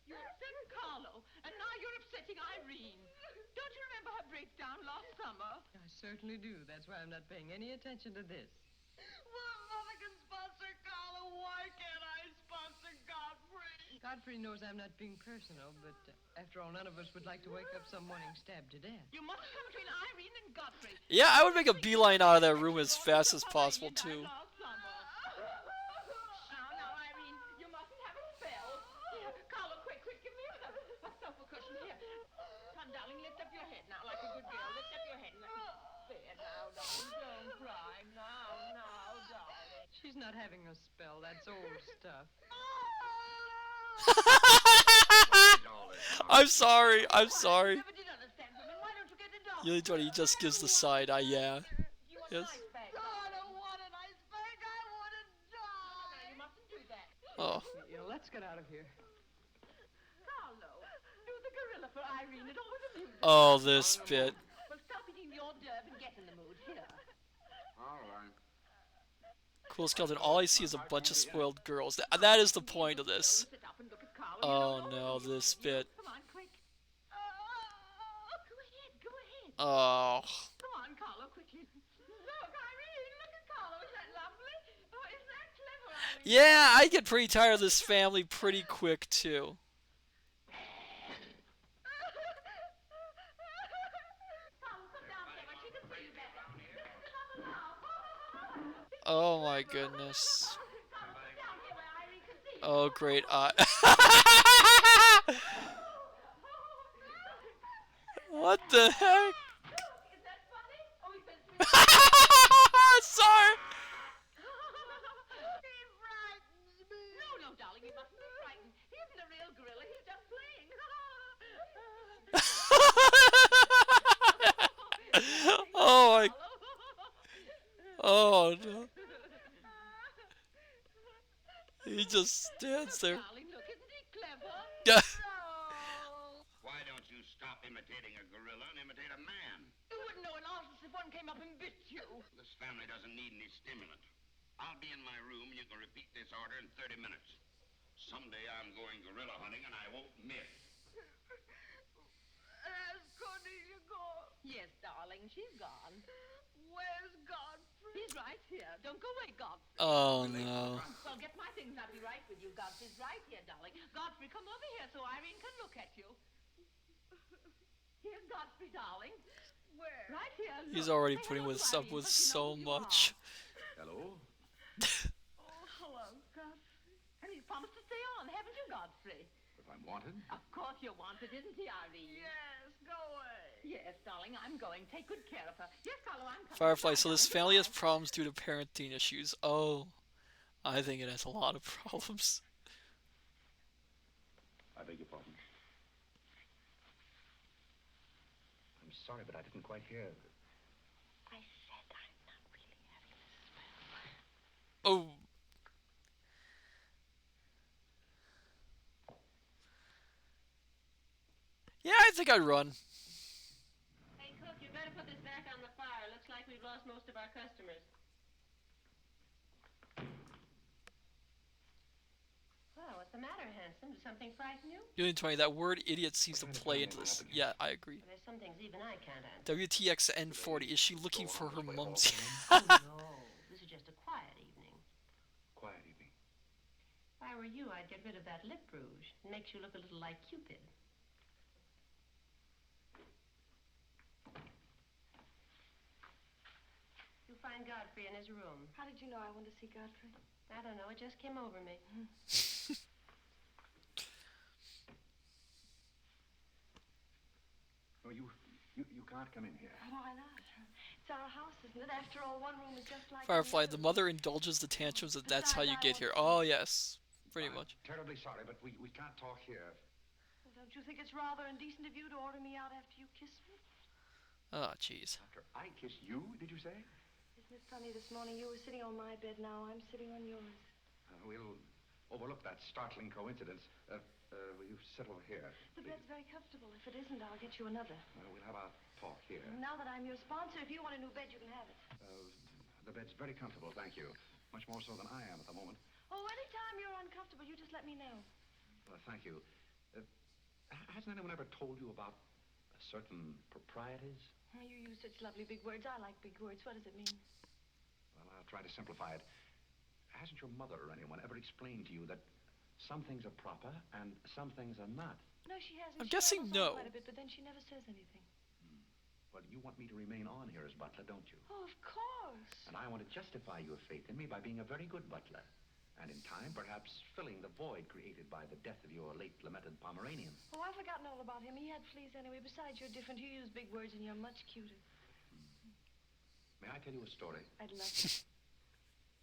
You upset Carlo, and now you're upsetting Irene. Don't you remember her breakdown last summer? I certainly do. That's why I'm not paying any attention to this. Well, if Mother can sponsor Carla, why can't I sponsor Godfrey? Godfrey knows I'm not being personal, but after all, none of us would like to wake up some morning stabbed to death. You mustn't come between Irene and Godfrey. Yeah, I would make a beeline out of that room as fast as possible, too. Now, Irene, you mustn't have a spell. Here, Carlo, quick, give me a sofa cushion here. Come, darling, lift up your head now, like a good girl. Lift up your head. There, now, darling, don't cry. Now, darling. She's not having a spell. That's old stuff. I'm sorry. I'm sorry. Never did understand women. Why don't you get a dog? Union 20 just gives the side eye, yeah. You want Yes. an ice bag? I don't want an ice bag. I want a dog. Now, you mustn't do that. Oh. Yeah, let's get out of here. Carlo, do the gorilla for Irene. It always amuses Oh, this bit. Well, stop eating the hors d'oeuvre and get in the mood. Here. All right. Cool skeleton. All I see is a bunch of spoiled girls. That is the point of this. Sit up and look at Carlo. Oh no, this bit. Come on, quick. Go ahead. Oh. Come on, Carlo, quickly. Look, Irene, look at Carlo. Isn't that lovely? Oh, isn't that clever, Irene? Yeah, I get pretty tired of this family pretty quick, too. Carlo, come down here. She can see you better. This is another now. Oh my goodness. Carlo, come down here where Irene can see you. Oh, great. What the heck? Is that funny? Oh, he's been Sorry. He frightens me. No, darling, you mustn't be frightened. He isn't a real gorilla. He's just playing. Oh my. Oh no. He just stands there. Darling, look, isn't he clever? Yeah. Why don't you stop imitating a gorilla and imitate a man? You wouldn't know an artist if one came up and bit you. This family doesn't need any stimulant. I'll be in my room and you can repeat this order in 30 minutes. Someday I'm going gorilla hunting and I won't miss. Has Cornelia gone? Yes, darling, she's gone. Where's Godfrey? He's right here. Don't go away, Godfrey. Oh no. Well, get my things. I'll be right with you. Godfrey's right here, darling. Godfrey, come over here so Irene can look at you. Here's Godfrey, darling. Where? Right here. He's look. already Say putting hello with to up Irene, with so she so knows who you much. Hello? Oh, hello, Godfrey. And he's promised to stay on, haven't you, Godfrey? If I'm wanted? Of course you're wanted, isn't he, Irene? Yes, go away. Yes, darling, I'm going. Take good care of her. Yes, Carlo, I'm coming. Firefly, Bye, so this darling. family has Goodbye. problems due to parenting issues. Oh. I think it has a lot of problems. I beg your pardon. I'm sorry, but I didn't quite hear. I said I'm not really having a spell. Oh. Yeah, I think I'd run. Hey, Cook, you better put this back on the fire. Looks like we've lost most of our customers. Well, what's the matter, handsome? Did something frighten you? Union 20, that word idiot seems to play into this. Yeah, I agree. There's some things even I can't answer. WTXN40, is she looking for her mum's? Oh, no. get rid of that lip rouge. It makes you look a little like Cupid. You'll find Godfrey in his room. How did you know I wanted to see Godfrey? I don't know, it just came over me. No, you can't come in here. Why not? It's our house, isn't it? After all, one room is just like Firefly, the the mother indulges the tantrums that that's how you get here. Oh, yes. Pretty I'm much. terribly sorry, but we can't talk here. Well, don't you think it's rather indecent of you to order me out after you kiss me? Oh, jeez. After I kiss you, did you say? Isn't it funny, this morning you were sitting on my bed, now I'm sitting on yours. We'll overlook that startling coincidence. Will you sit over here? The bed's very comfortable. If it isn't, I'll get you another. We'll have a talk here. Now that I'm your sponsor, if you want a new bed, you can have it. The bed's very comfortable, thank you. Much more so than I am at the moment. Oh, anytime you're uncomfortable, you just let me know. Thank you. Hasn't anyone ever told you about certain proprieties? Oh, you use such lovely big words. I like big words. What does it mean? Well, I'll try to simplify it. Hasn't your mother or anyone ever explained to you that some things are proper and some things are not? No, she hasn't. I'm She guessing rambles no. on quite a bit, but then she never says anything. Well, you want me to remain on here as butler, don't you? Oh, of course. And I want to justify your faith in me by being a very good butler. And in time, perhaps filling the void created by the death of your late lamented Pomeranian. Oh, I've forgotten all about him. He had fleas anyway. Besides, you're different. You use big words and you're much cuter. May I tell you a story? I'd love to.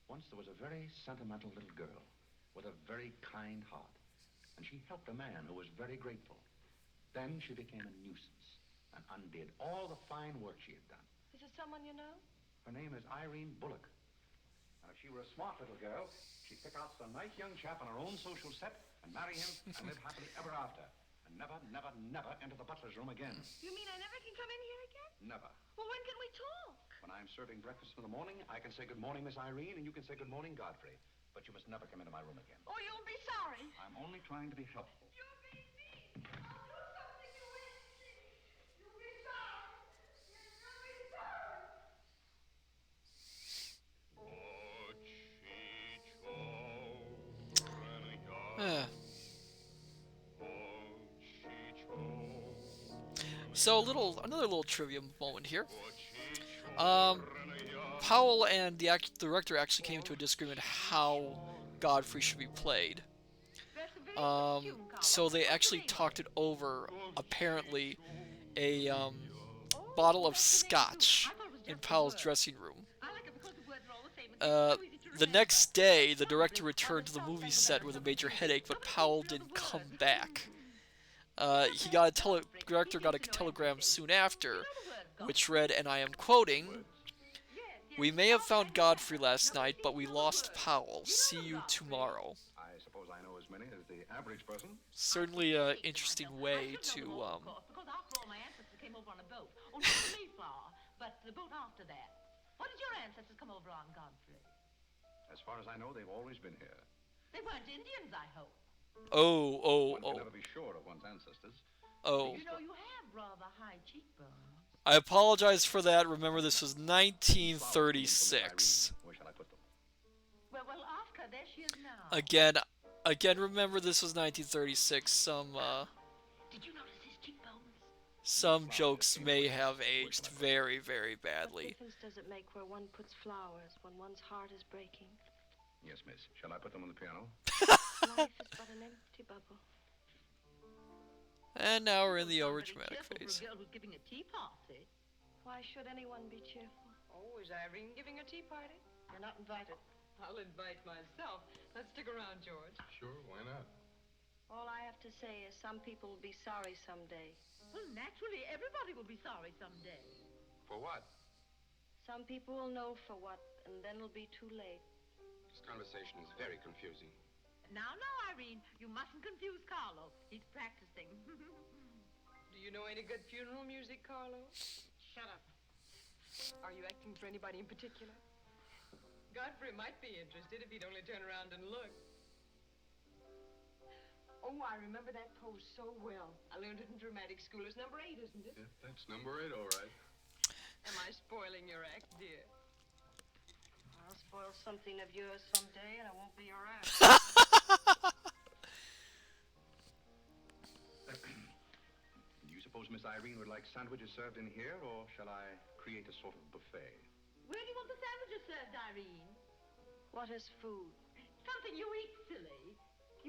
Once there was a very sentimental little girl with a very kind heart. And she helped a man who was very grateful. Then she became a nuisance and undid all the fine work she had done. Is it someone you know? Her name is Irene Bullock. Now, if she were a smart little girl, she'd pick out some nice young chap on her own social set and marry him and live happily ever after. And never, never, never enter the butler's room again. You mean I never can come in here again? Never. Well, when can we talk? When I'm serving breakfast in the morning, I can say good morning, Miss Irene, and you can say good morning, Godfrey. But you must never come into my room again. Oh, you'll be sorry. I'm only trying to be helpful. You're being mean. I'll do something you won't see. You'll be sorry. You'll be sorry. Ah. So another little trivia moment here. Powell and the director actually came to a disagreement how Godfrey should be played. So they actually talked it over. Apparently, a bottle of scotch in Powell's dressing room. The next day, the director returned to the movie set with a major headache, but Powell didn't come back. Director got a telegram soon after, which read, and I am quoting, "We may have found Godfrey last night, but we lost Powell. See you tomorrow." I suppose I know as many as the average person. Certainly an interesting way to, Because after all, my ancestors came over on a boat. Oh, not the Mayflower, but the boat after that. What did your ancestors come over on, Godfrey? As far as I know, they've always been here. They weren't Indians, I hope. One can never be sure of one's ancestors. You know, you have rather high cheekbones. I apologize for that. Remember, this was 1936. Where shall I put them? Well, ask her. There she is now. Again, remember this was 1936. Did you notice his cheekbones? Some jokes may have aged very, very badly. What difference does it make where one puts flowers when one's heart is breaking? Yes, miss. Shall I put them on the piano? Life is but an empty bubble. And now we're in the overdramatic phase. For a girl who's giving a tea party. Why should anyone be cheerful? Oh, is Irene giving a tea party? You're not invited. I'll invite myself. Let's stick around, George. Sure, why not? All I have to say is some people will be sorry someday. Well, naturally, everybody will be sorry someday. For what? Some people will know for what, and then it'll be too late. This conversation is very confusing. Now, Irene, you mustn't confuse Carlo. He's practicing. Do you know any good funeral music, Carlo? Shut up. Are you acting for anybody in particular? Godfrey might be interested if he'd only turn around and look. Oh, I remember that pose so well. I learned it in dramatic school. It's number 8, isn't it? Yeah, that's number 8, all right. Am I spoiling your act, dear? I'll spoil something of yours someday, and it won't be your ass. suppose Miss Irene would like sandwiches served in here, or shall I create a sort of buffet? Where do you want the sandwiches served, Irene? What is food? Something you eat, silly.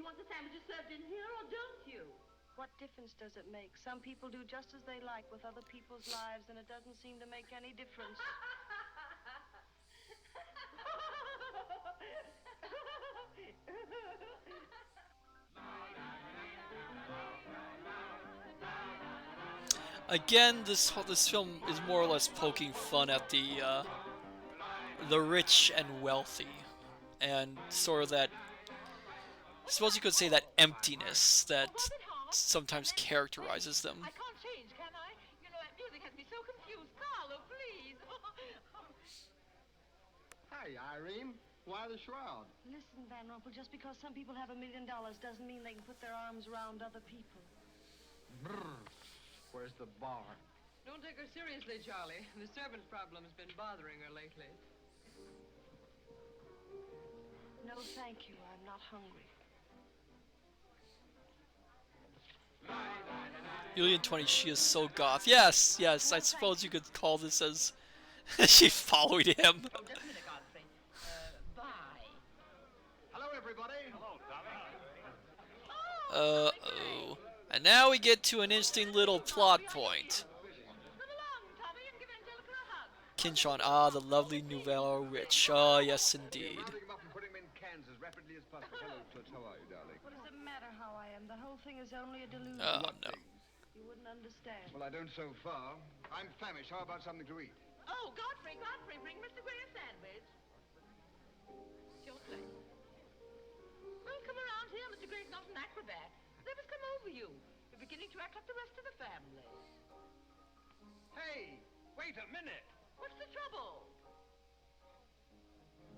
You want the sandwiches served in here, or don't you? What difference does it make? Some people do just as they like with other people's lives, and it doesn't seem to make any difference. Again, this film is more or less poking fun at the rich and wealthy, and sort of that. I suppose you could say that emptiness that sometimes characterizes them. I can't change, can I? You know, that music has me so confused. Carlo, please. Hi, Irene. Why the shroud? Listen, Van Rumpel, just because some people have $1 million doesn't mean they can put their arms around other people. Brr. Where's the bar? Don't take her seriously, Charlie. The servant problem's been bothering her lately. No, thank you. I'm not hungry. Julian 20, she is so goth. Yes, yes, I suppose you could call this as she followed him. Oh, just a minute, Godfrey. Bye. Hello, everybody. Hello, Tommy. Oh. And now we get to an interesting little plot point. Come along, Tommy, and give Angelica a hug. Kinshon, the lovely Nouvelle rich. Oh, yes, indeed. Rounding them up and putting them in cans as rapidly as possible. Hello, Toots. How are you, darling? What does it matter how I am? The whole thing is only a delusion. Oh, What no. things? You wouldn't understand. Well, I don't so far. I'm famished. How about something to eat? Oh, Godfrey, bring Mr. Gray a sandwich. It's your place. Well, come around here. Mr. Gray's not an acrobat. Let us come over you. You're beginning to act like the rest of the family. Hey, wait a minute. What's the trouble?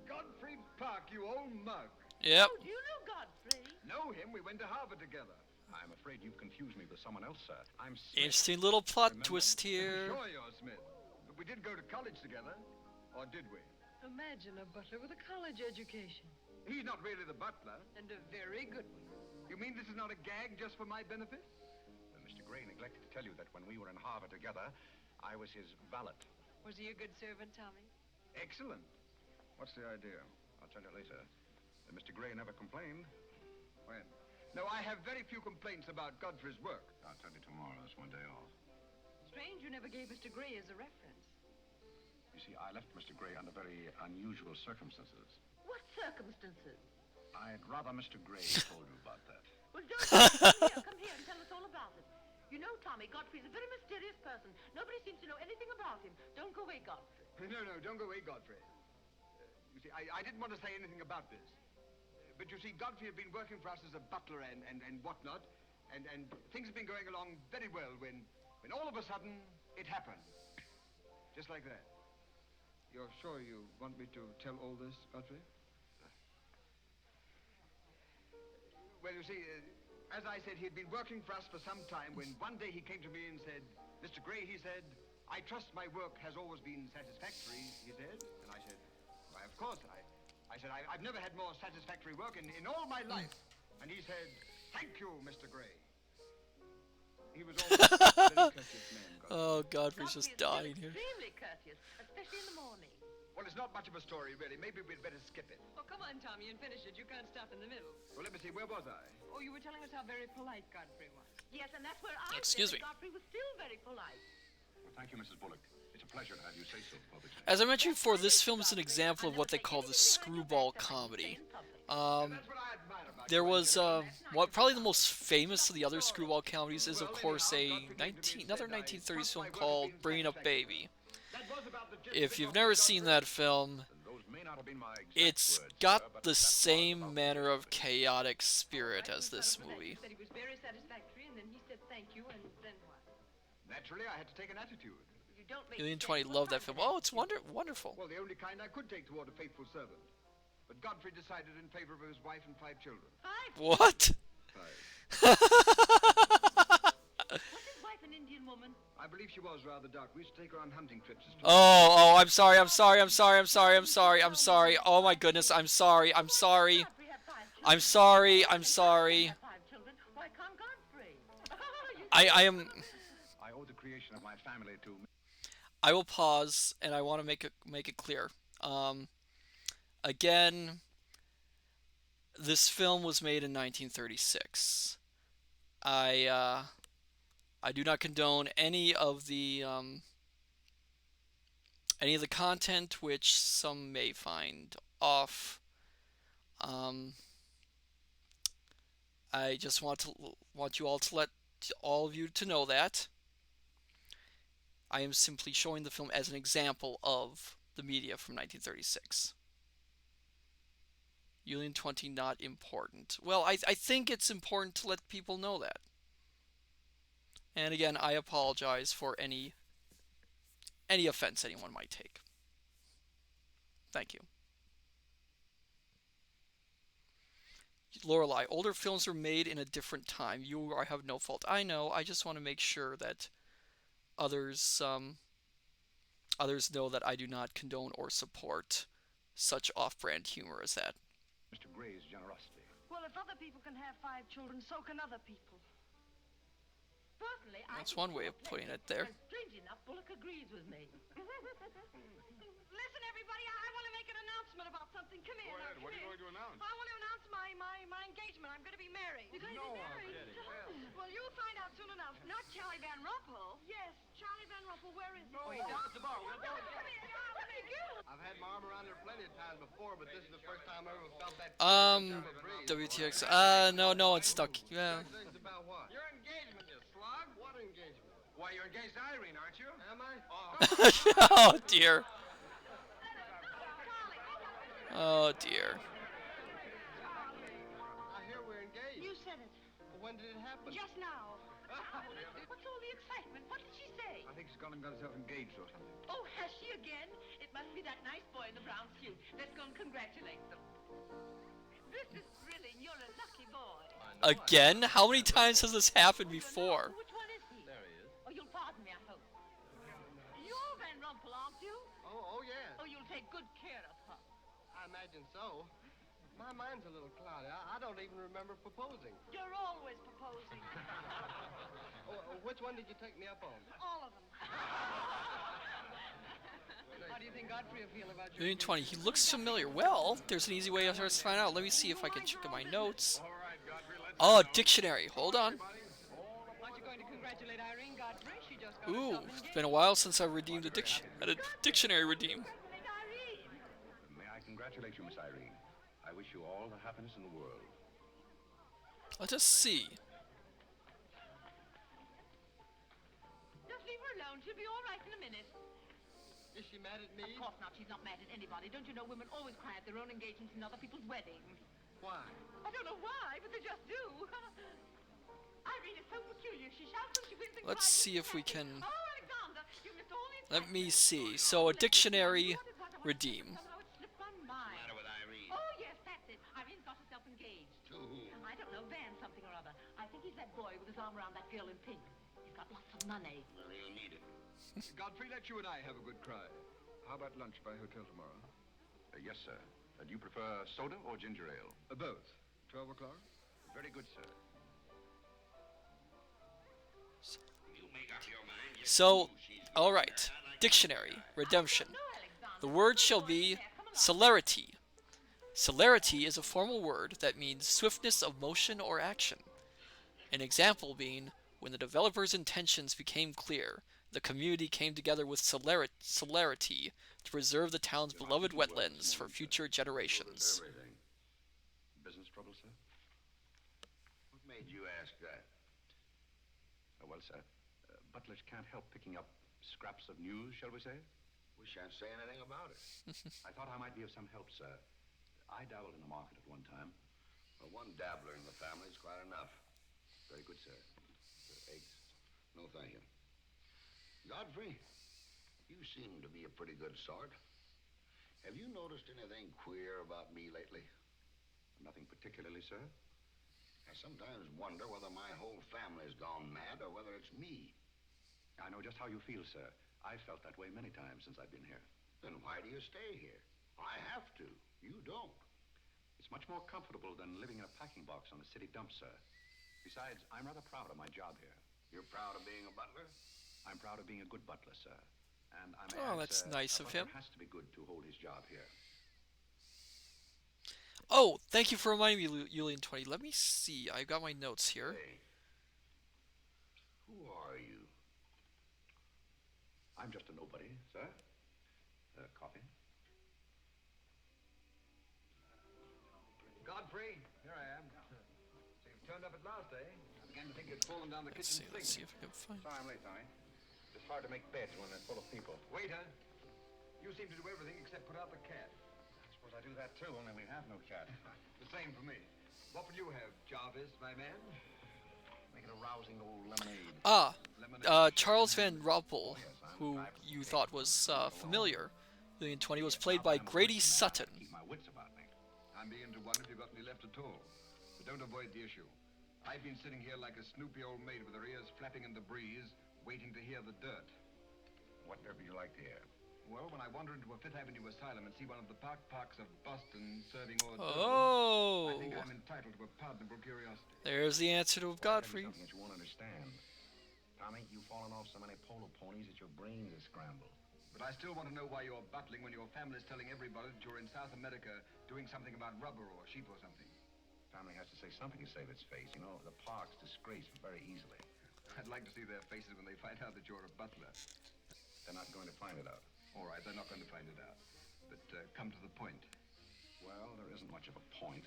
Godfrey Park, you old mug. Yep. Oh, do you know Godfrey? Know him? We went to Harvard together. I'm afraid you've confused me with someone else, sir. I'm Smith. Interesting little plot Remember? twist here. Sure you're Smith. But we did go to college together. Or did we? Imagine a butler with a college education. He's not really the butler. And a very good one. You mean this is not a gag just for my benefit? Mr. Gray neglected to tell you that when we were in Harvard together, I was his valet. Was he a good servant, Tommy? Excellent. What's the idea? I'll tell you later. Mr. Gray never complained. When? No, I have very few complaints about Godfrey's work. I'll tell you tomorrow. That's one day off. Strange you never gave Mr. Gray as a reference. You see, I left Mr. Gray under very unusual circumstances. What circumstances? I'd rather Mr. Gray told you about that. Well, don't come here and tell us all about it. You know, Tommy, Godfrey's a very mysterious person. Nobody seems to know anything about him. Don't go away, Godfrey. No, don't go away, Godfrey. You see, I didn't want to say anything about this. But you see, Godfrey had been working for us as a butler and whatnot, and things have been going along very well when all of a sudden it happened. Just like that. You're sure you want me to tell all this, Godfrey? Well, you see, as I said, he had been working for us for some time when one day he came to me and said, Mr. Gray, he said, I trust my work has always been satisfactory, he said. And I said, why, of course. I said, I've never had more satisfactory work in all my life. And he said, thank you, Mr. Gray. He was always a very courteous man, Godfrey. Oh, Godfrey's just dying here. Extremely courteous, especially in the morning. Well, it's not much of a story, really. Maybe we'd better skip it. Oh, come on, Tommy, and finish it. You can't stop in the middle. Well, let me see. Where was I? Oh, you were telling us how very polite Godfrey was. Yes, and that's where I Excuse said me. that Godfrey was still very polite. Well, thank you, Mrs. Bullock. It's a pleasure to have you say so publicly. As I mentioned before, this film is an example of what they call the screwball comedy. That's what I admire about There you. was what probably the most famous of the other screwball comedies is, of course, another 1930s film called Bringing Up Baby. That was about the gist If of you've the never Godfrey. seen that film, Those may not have been my exact it's words, sir, got but the that's what I same felt. manner of chaotic spirit as this movie. He said he was very satisfactory, and then he said thank you, and then what? Naturally, I had to take an attitude. You don't make Alien sense. 20 What loved that kind film. of Oh, it's wonderful. Well, the only kind I could take toward a faithful servant. But Godfrey decided in favor of his wife and 5 children. Five. What? 5. Was his wife an Indian woman? I believe she was rather dark. We used to take her on hunting trips. as Oh, I'm sorry. Oh my goodness, I'm sorry. Godfrey had 5 children. I'm sorry. Had 5 children. Why can't Godfrey? I am. Finally, to I will pause, and I want to make it clear. Um, Again, this film was made in 1936. I I do not condone any of the content which some may find off. Um, I just want you all to let all of you to know that I am simply showing the film as an example of the media from 1936. Union 20 not important. Well, I think it's important to let people know that. And again, I apologize for any offense anyone might take. Thank you. Lorelei, older films were made in a different time. I have no fault. I know. I just want to make sure that others others know that I do not condone or support such off-brand humor as that. Mr. Gray's generosity. Well, if other people can have 5 children, so can other people. Personally, That's one way of putting it there. Strange enough, Bullock agrees with me. Listen, everybody, I want to make an announcement about something. Come here. Go ahead. What are you going to announce? I want to announce my engagement. I'm going to be married. You're going to be married? Well, you'll find out soon enough. Not Charlie Van Rumpel. Yes, Charlie Van Rumpel. Where is he? Oh, he's down at the bar. We'll go. Come here. Let me go. I've had my arm around there plenty of times before, but this is the first time I ever felt that. WTX. No one's stuck. Yeah. About what? Your engagement, you slug. What engagement? Why, you're engaged to Irene, aren't you? Am I? Oh dear. Oh dear. I hear we're engaged. You said it. Well, when did it happen? Just now. What's all the excitement? What did she say? I think she's gone and got herself engaged or something. Oh, has she again? It must be that nice boy in the brown suit. Let's go and congratulate them. This is thrilling. You're a lucky boy. Again? How many times has this happened before? Which one is he? There he is. Oh, you'll pardon me, I hope. You're Van Rumpel, aren't you? Oh, yeah. Oh, you'll take good care of her. I imagine so. My mind's a little cloudy. I don't even remember proposing. You're always proposing. Which one did you take me up on? All of them. How do you think Godfrey will feel about you? Union 20. He looks familiar. Well, there's an easy way for us to find out. Let me see if I can check in my notes. All right, Godfrey, let's Oh, dictionary. Hold on. Aren't you going to congratulate Irene Godfrey? She just got Ooh, herself it's engaged. been a while since I've redeemed had a dictionary redeem. May I congratulate you, Miss Irene. I wish you all the happiness in the world. Let us see. Just leave her alone. She'll be all right in a minute. Is she mad at me? Of course not. She's not mad at anybody. Don't you know women always cry at their own engagements and other people's weddings? Why? I don't know why, but they just do. Irene is so peculiar. She shouts when she wins and Let's cries see when if she we catches. can. Oh, Alexander, you missed all the Let me excitement. see. So a dictionary redeem. Somehow it slipped my mind. Matter with Irene? Oh, yes, that's it. Irene's got herself engaged. To whom? I don't know, Van something or other. I think he's that boy with his arm around that girl in pink. He's got lots of money. Well, he'll need it. Godfrey, let you and I have a good cry. How about lunch by hotel tomorrow? Yes, sir. Do you prefer soda or ginger ale? Both. 12 o'clock? Very good, sir. You make up your mind. So, all right. Dictionary redemption. The word shall be celerity. Celerity is a formal word that means swiftness of motion or action. An example being, when the developer's intentions became clear, the community came together with celerity to preserve the town's beloved wetlands for future generations. Everything. Business trouble, sir? What made you ask that? Well, sir, butlers can't help picking up scraps of news, shall we say? We shan't say anything about it. I thought I might be of some help, sir. I dabbled in the market at one time. Well, one dabbler in the family is quite enough. Very good, sir. Eggs? No, thank you. Godfrey, you seem to be a pretty good sort. Have you noticed anything queer about me lately? Nothing particularly, sir. I sometimes wonder whether my whole family's gone mad or whether it's me. I know just how you feel, sir. I've felt that way many times since I've been here. Then why do you stay here? I have to. You don't. It's much more comfortable than living in a packing box on a city dump, sir. Besides, I'm rather proud of my job here. You're proud of being a butler? I'm proud of being a good butler, sir. And I may Oh, add, that's sir, nice a of butler him. has to be good to hold his job here. Oh, thank you for reminding me, Julian20. Let me see. I got my notes here. Hey, who are you? I'm just a nobody, sir. Coffee? Godfrey, here I am. So you've turned up at last, eh? I began to think you'd fallen down the Let's kitchen see. Let's see sink. if I can find. Sorry I'm late, Tommy. It's hard to make beds when they're full of people. Waiter, you seem to do everything except put out the cat. I suppose I do that too, only we have no cat. The same for me. What will you have, Jarvis, my man? Make it a rousing old lemonade. Ah, Lemonade. Charles Van Ruppel, Oh, yes, I'm who driving you some thought papers was along. familiar. Julian20 was Yes, played now by that I'm a Grady working man, I Sutton. keep my wits about me. I'm beginning to wonder if you've got any left at all. But don't avoid the issue. I've been sitting here like a snoopy old maid with her ears flapping in the breeze, waiting to hear the dirt. What dirt would you like to hear? Well, when I wander into a Fifth Avenue asylum and see one of the parks of Boston serving hors d'oeuvres, Oh, I think I'm entitled to a pardonable curiosity. there's the answer to Well, I'll tell Godfrey. you something that you won't understand. Tommy, you've fallen off so many polo ponies that your brains are scrambled. But I still want to know why you're buttling when your family's telling everybody that you're in South America doing something about rubber or sheep or something. Family has to say something to save its face. You know, the park's disgraced very easily. I'd like to see their faces when they find out that you're a butler. They're not going to find it out. All right, they're not going to find it out. But come to the point. Well, there isn't much of a point.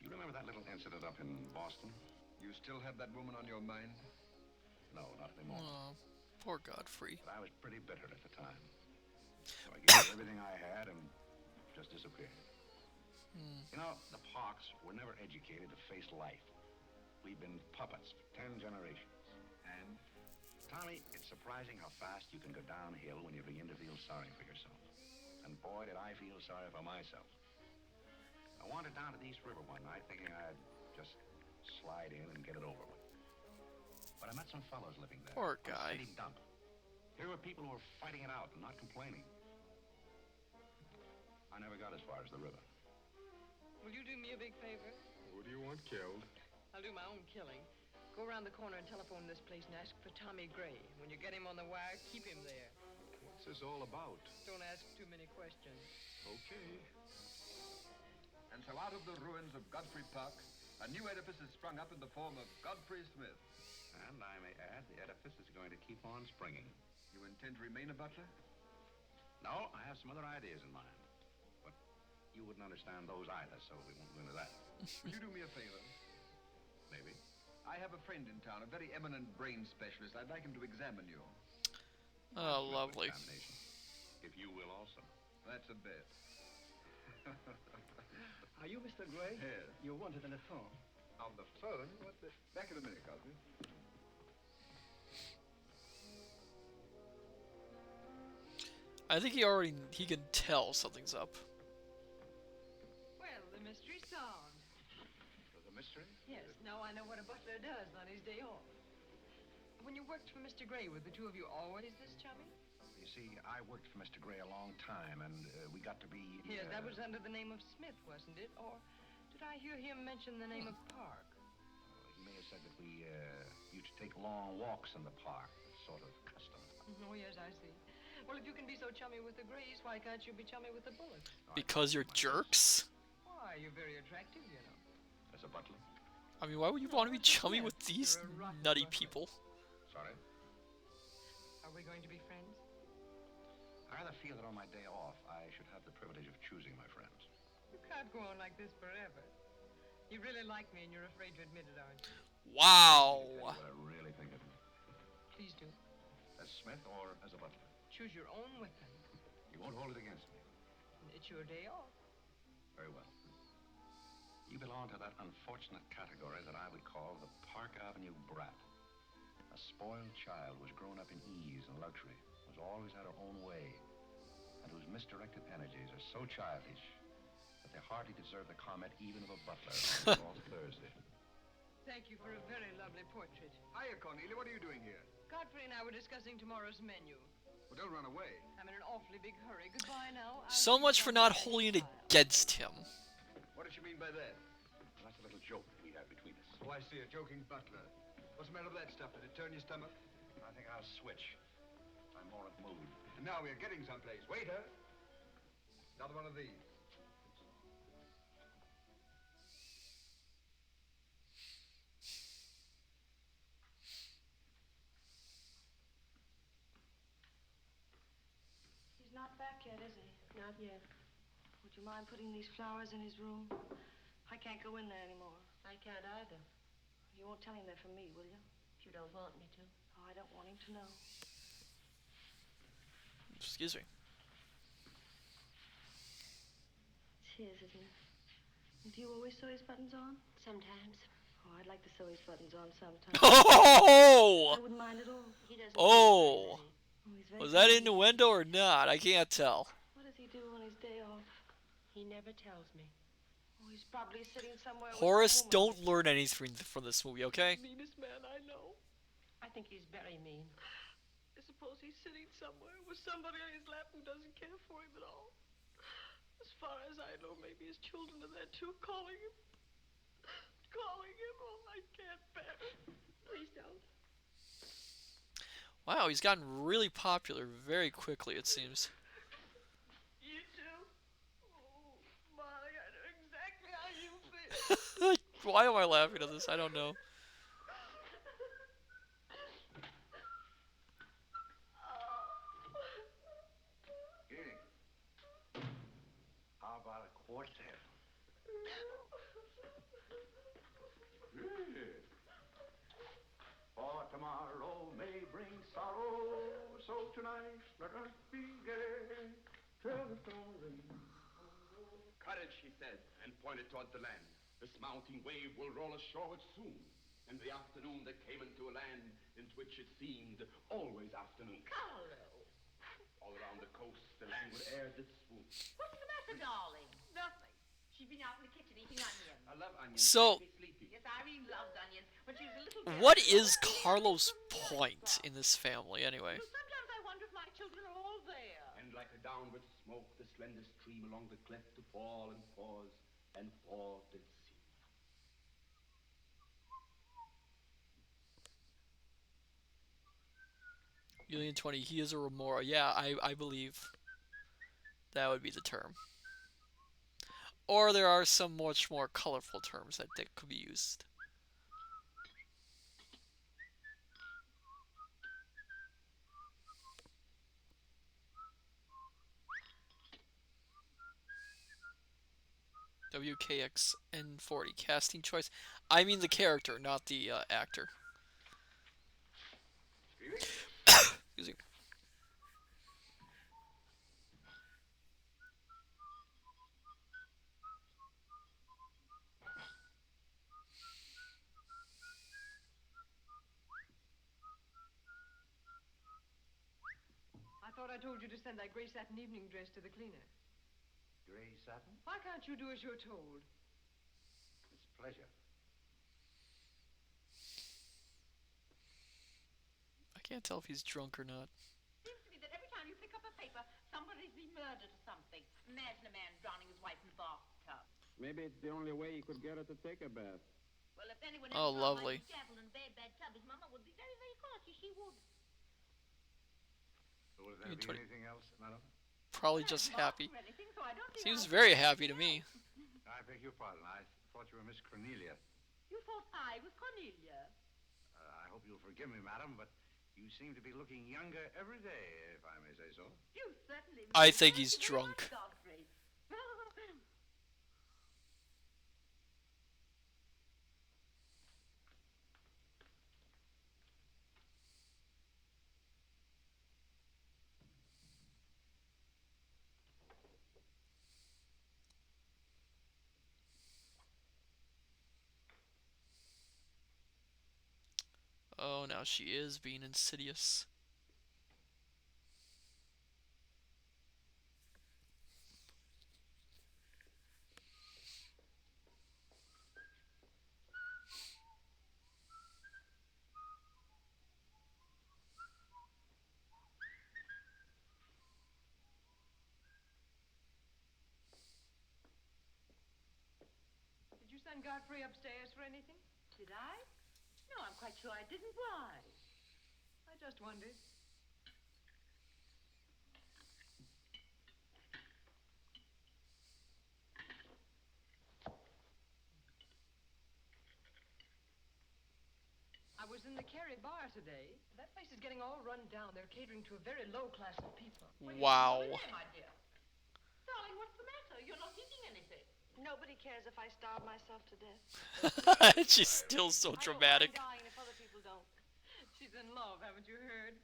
You remember that little incident up in Boston? You still have that woman on your mind? No, not anymore. Oh, poor Godfrey. But I was pretty bitter at the time. So I gave her everything I had and just disappeared. You know, the Parks were never educated to face life. We've been puppets for 10 generations. And? Tommy, it's surprising how fast you can go downhill when you begin to feel sorry for yourself. And boy, did I feel sorry for myself. I wandered down to the East River one night thinking I'd just slide in and get it over with. But I met some fellows living there. Poor on a guy. city dump. Here were people who were fighting it out and not complaining. I never got as far as the river. Will you do me a big favor? Who do you want killed? I'll do my own killing. Go around the corner and telephone this place and ask for Tommy Gray. When you get him on the wire, keep him there. What's this all about? Don't ask too many questions. Okay. And so out of the ruins of Godfrey Park, a new edifice has sprung up in the form of Godfrey Smith. And I may add, the edifice is going to keep on springing. You intend to remain a butler? No, I have some other ideas in mind. But you wouldn't understand those either, so we won't go into that. Will you do me a favor? Maybe. I have a friend in town, a very eminent brain specialist. I'd like him to examine you. Oh, lovely. Examination. If you will also. That's a bet. Are you Mr. Gray? Yes. You're wanted on the phone. On the phone? What the... Back in a minute, Godfrey. I think he can tell something's up. Well, the mystery's solved. The mystery? Yes, now I know what a butler does on his day off. When you worked for Mr. Gray, were the two of you always this chummy? You see, I worked for Mr. Gray a long time, and we got to be... Yes, that was under the name of Smith, wasn't it? Or did I hear him mention the name of Park? He may have said that we used to take long walks in the park, sort of custom. Oh, yes, I see. Well, if you can be so chummy with the Grays, why can't you be chummy with the Bullocks? Because you're jerks? Why, you're very attractive, you know. As a butler? I mean, why would you want to be chummy with these nutty people? Sorry? Are we going to be friends? I rather feel that on my day off, I should have the privilege of choosing my friends. You can't go on like this forever. You really like me and you're afraid to admit it, aren't you? Wow. What I really think of you. Please do. As Smith or as a butler? Choose your own weapon. You won't hold it against me. It's your day off. Very well. You belong to that unfortunate category that I would call the Park Avenue brat. A spoiled child who's grown up in ease and luxury, who's always had her own way, and whose misdirected energies are so childish that they hardly deserve the comment even of a butler on Thursday. Thank you for a very lovely portrait. Hiya, Cornelia. What are you doing here? Godfrey and I were discussing tomorrow's menu. Well, don't run away. I'm in an awfully big hurry. Goodbye now. So much for not holding it against him. What does she mean by that? That's a little joke we had between us. Oh, I see. A joking butler. What's the matter with that stuff? Did it turn your stomach? I I think I'll switch. I'm more at mood. And now we're getting someplace. Waiter! Another one of these. He's not back yet, is he? Not yet. Would you mind putting these flowers in his room? I can't go in there anymore. I can't either. You won't tell him they're from me, will you? If you don't want me to. Oh, I don't want him to know. Excuse me. It's his, isn't it? Do you always sew his buttons on? Sometimes. Oh, I'd like to sew his buttons on sometimes. Oh! I wouldn't mind at all. He doesn't. Oh! Oh, he's very Was that kind. innuendo or not? I can't tell. What does he do on his day off? He never tells me. Oh, he's probably sitting somewhere Horace, with some don't woman. learn anything from this movie, okay? Meanest man I know. I think he's very mean. I suppose he's sitting somewhere with somebody on his lap who doesn't care for him at all. As far as I know, maybe his children are there too, calling him. Calling him. Oh, I can't bear it. Please don't. Wow, he's gotten really popular very quickly, it seems. You too? Oh, Molly, I know exactly how you feel. Why am I laughing at this? I don't know. Here. How about a quartet? For tomorrow may bring sorrow, so tonight let us be gay. Tell the story. Courage, he said, and pointed toward the land. This mounting wave will roll us shoreward soon. In the afternoon they came into a land into which it seemed always afternoon. Carlo, All around the coast the languid air did swoon. what's the matter, darling? Nothing. She's been out in the kitchen eating onions. I love onions. So- Make me sleepy. Yes, Irene loved onions, but she was a little... What is Carlo's point in this family, anyway? Sometimes I wonder if my children are all there. And like a downward smoke, the slender stream along the cleft to fall and pause, and fall did seem. Julian 20, he is a remora. Yeah, I believe that would be the term. Or there are some much more colorful terms that could be used. WKXN40 casting choice. I mean the character, not the actor. Excuse me. I thought I told you to send that gray satin evening dress to the cleaner. Gray satin? Why can't you do as you're told? It's a pleasure. I can't tell if he's drunk or not. Seems to me that every time you pick up a paper, somebody's been murdered or something. Imagine a man drowning his wife in a bathtub. Maybe it's the only way he could get her to take a bath. Well, if anyone Oh, ever saw lovely. Michael Chapel in a bad tub, his mama would be very, very cautious. She would. Will You there be twenty- anything else, madam? Probably just happy. Or anything, so I don't see Seems why- very happy to me. I beg your pardon. I thought you were Miss Cornelia. You thought I was Cornelia. I hope you'll forgive me, madam, but you seem to be looking younger every day, if I may say so. You certainly... I think he's Thank you very much, drunk. Godfrey. Oh, now she is being insidious. Did you send Godfrey upstairs for anything? Did I? No, I'm quite sure I didn't. Why? I Just wondered. I was in the Cary bar today. That place is getting all run down. They're catering to a very low class of people. Wow. My dear. Darling, what's the matter? You're not eating anything. Nobody cares if I starve myself to death. She's still so dramatic. I don't mind dying if other people don't. She's in love, haven't you heard?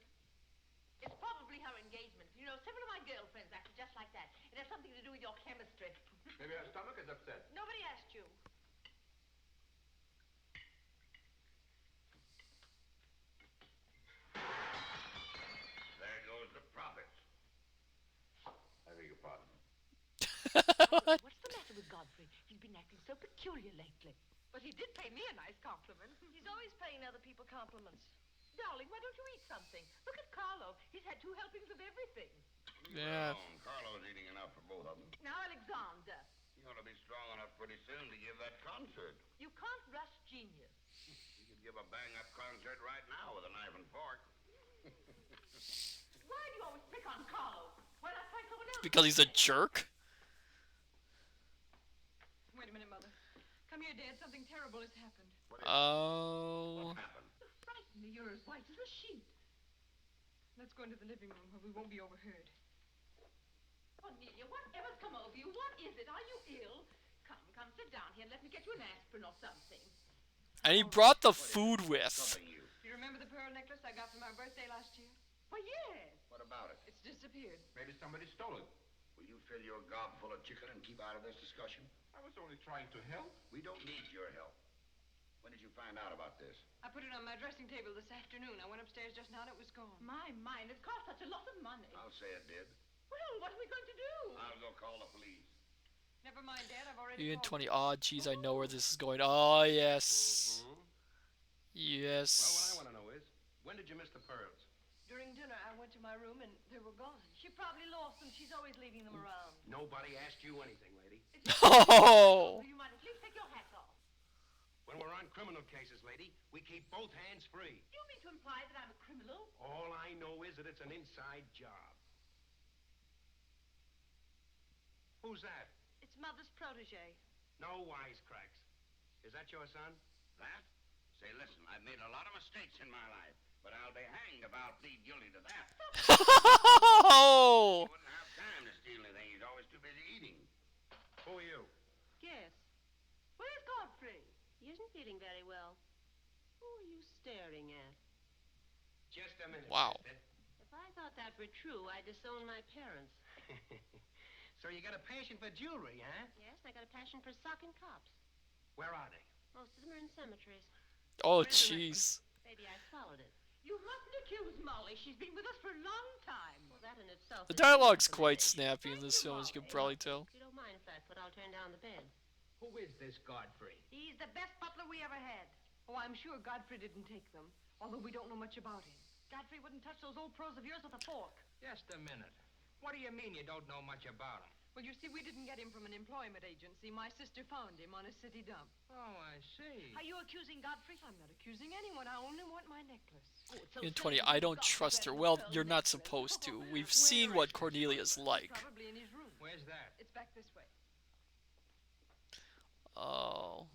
It's probably her engagement. You know, several of my girlfriends acted just like that. It has something to do with your chemistry. Maybe her stomach is upset. Nobody asked you. There goes the profits. I beg your pardon. What's the matter with Godfrey? He's been acting so peculiar lately. But he did pay me a nice compliment. He's always paying other people compliments. Darling, why don't you eat something? Look at Carlo. He's had 2 helpings of everything. Yeah. Carlo's eating enough for both of them. Now, Alexander, He ought to be strong enough pretty soon to give that concert. you can't rush genius. He could give a bang-up concert right now with a knife and fork. Why do you always pick on Carlo? Why not try someone else? Because he's a jerk? Wait a minute, Mother. Come here, Dad. Something terrible has happened. Oh. What happened? Frighten me. You're as white as a sheet. Let's go into the living room where we won't be overheard. Cornelia, whatever's come over you? What is it? Are you ill? Come, sit down here and let me get you an aspirin or something. And he brought the food with. Do you remember the pearl necklace I got for my birthday last year? Why, yes. What about it? It's disappeared. Maybe somebody stole it. Will you fill your gob full of chicken and keep out of this discussion? I was only trying to help. We don't need your help. When did you find out about this? I put it on my dressing table this afternoon. I went upstairs just now and it was gone. My mind, it cost such a lot of money. I'll say it did. Well, what are we going to do? I'll go call the police. Never mind, Dad. I've already Ian called 20. Oh, geez, I know where this is going. Oh, yes. Yes. Well, what I want to know is, when did you miss the pearls? During dinner, I went to my room and they were gone. She probably lost them. She's always leaving them around. Nobody asked you anything, lady. Oh. You might at least take your hat off. When we're on criminal cases, lady, we keep both hands free. Do you mean to imply that I'm a criminal? All I know is that it's an inside job. Who's that? It's Mother's protege. No wisecracks. Is that your son? That? Say, listen, I've made a lot of mistakes in my life, but I'll be hanged if I'll plead guilty to that. Oh. He wouldn't have time to steal anything. He's always too busy eating. Who are you? Yes. Where's Godfrey? He isn't feeling very well. Who are you staring at? Just a minute. Wow. sister. If I thought that were true, I'd disown my parents. So you got a passion for jewelry, huh? Yes, I got a passion for socking cops. Where are they? Most of them are in cemeteries. Oh, jeez. Maybe I swallowed it. You mustn't accuse Molly. She's been with us for a long time. Well, that in itself The is dialogue's enough for quite me. snappy in this film, as you can probably tell. If you don't mind if I put, I'll turn down the bed. Who is this Godfrey? He's the best butler we ever had. Oh, I'm sure Godfrey didn't take them, although we don't know much about him. Godfrey wouldn't touch those old pearls of yours with a fork. Just a minute. What do you mean you don't know much about him? Well, you see, we didn't get him from an employment agency. My sister found him on a city dump. Oh, I see. Are you accusing Godfrey? I'm not accusing anyone. I only want my necklace. Ian 20. I don't trust her. Well, you're not supposed to. We've seen what Cornelia's like. Probably in his room. Where's that? It's back this way. Oh.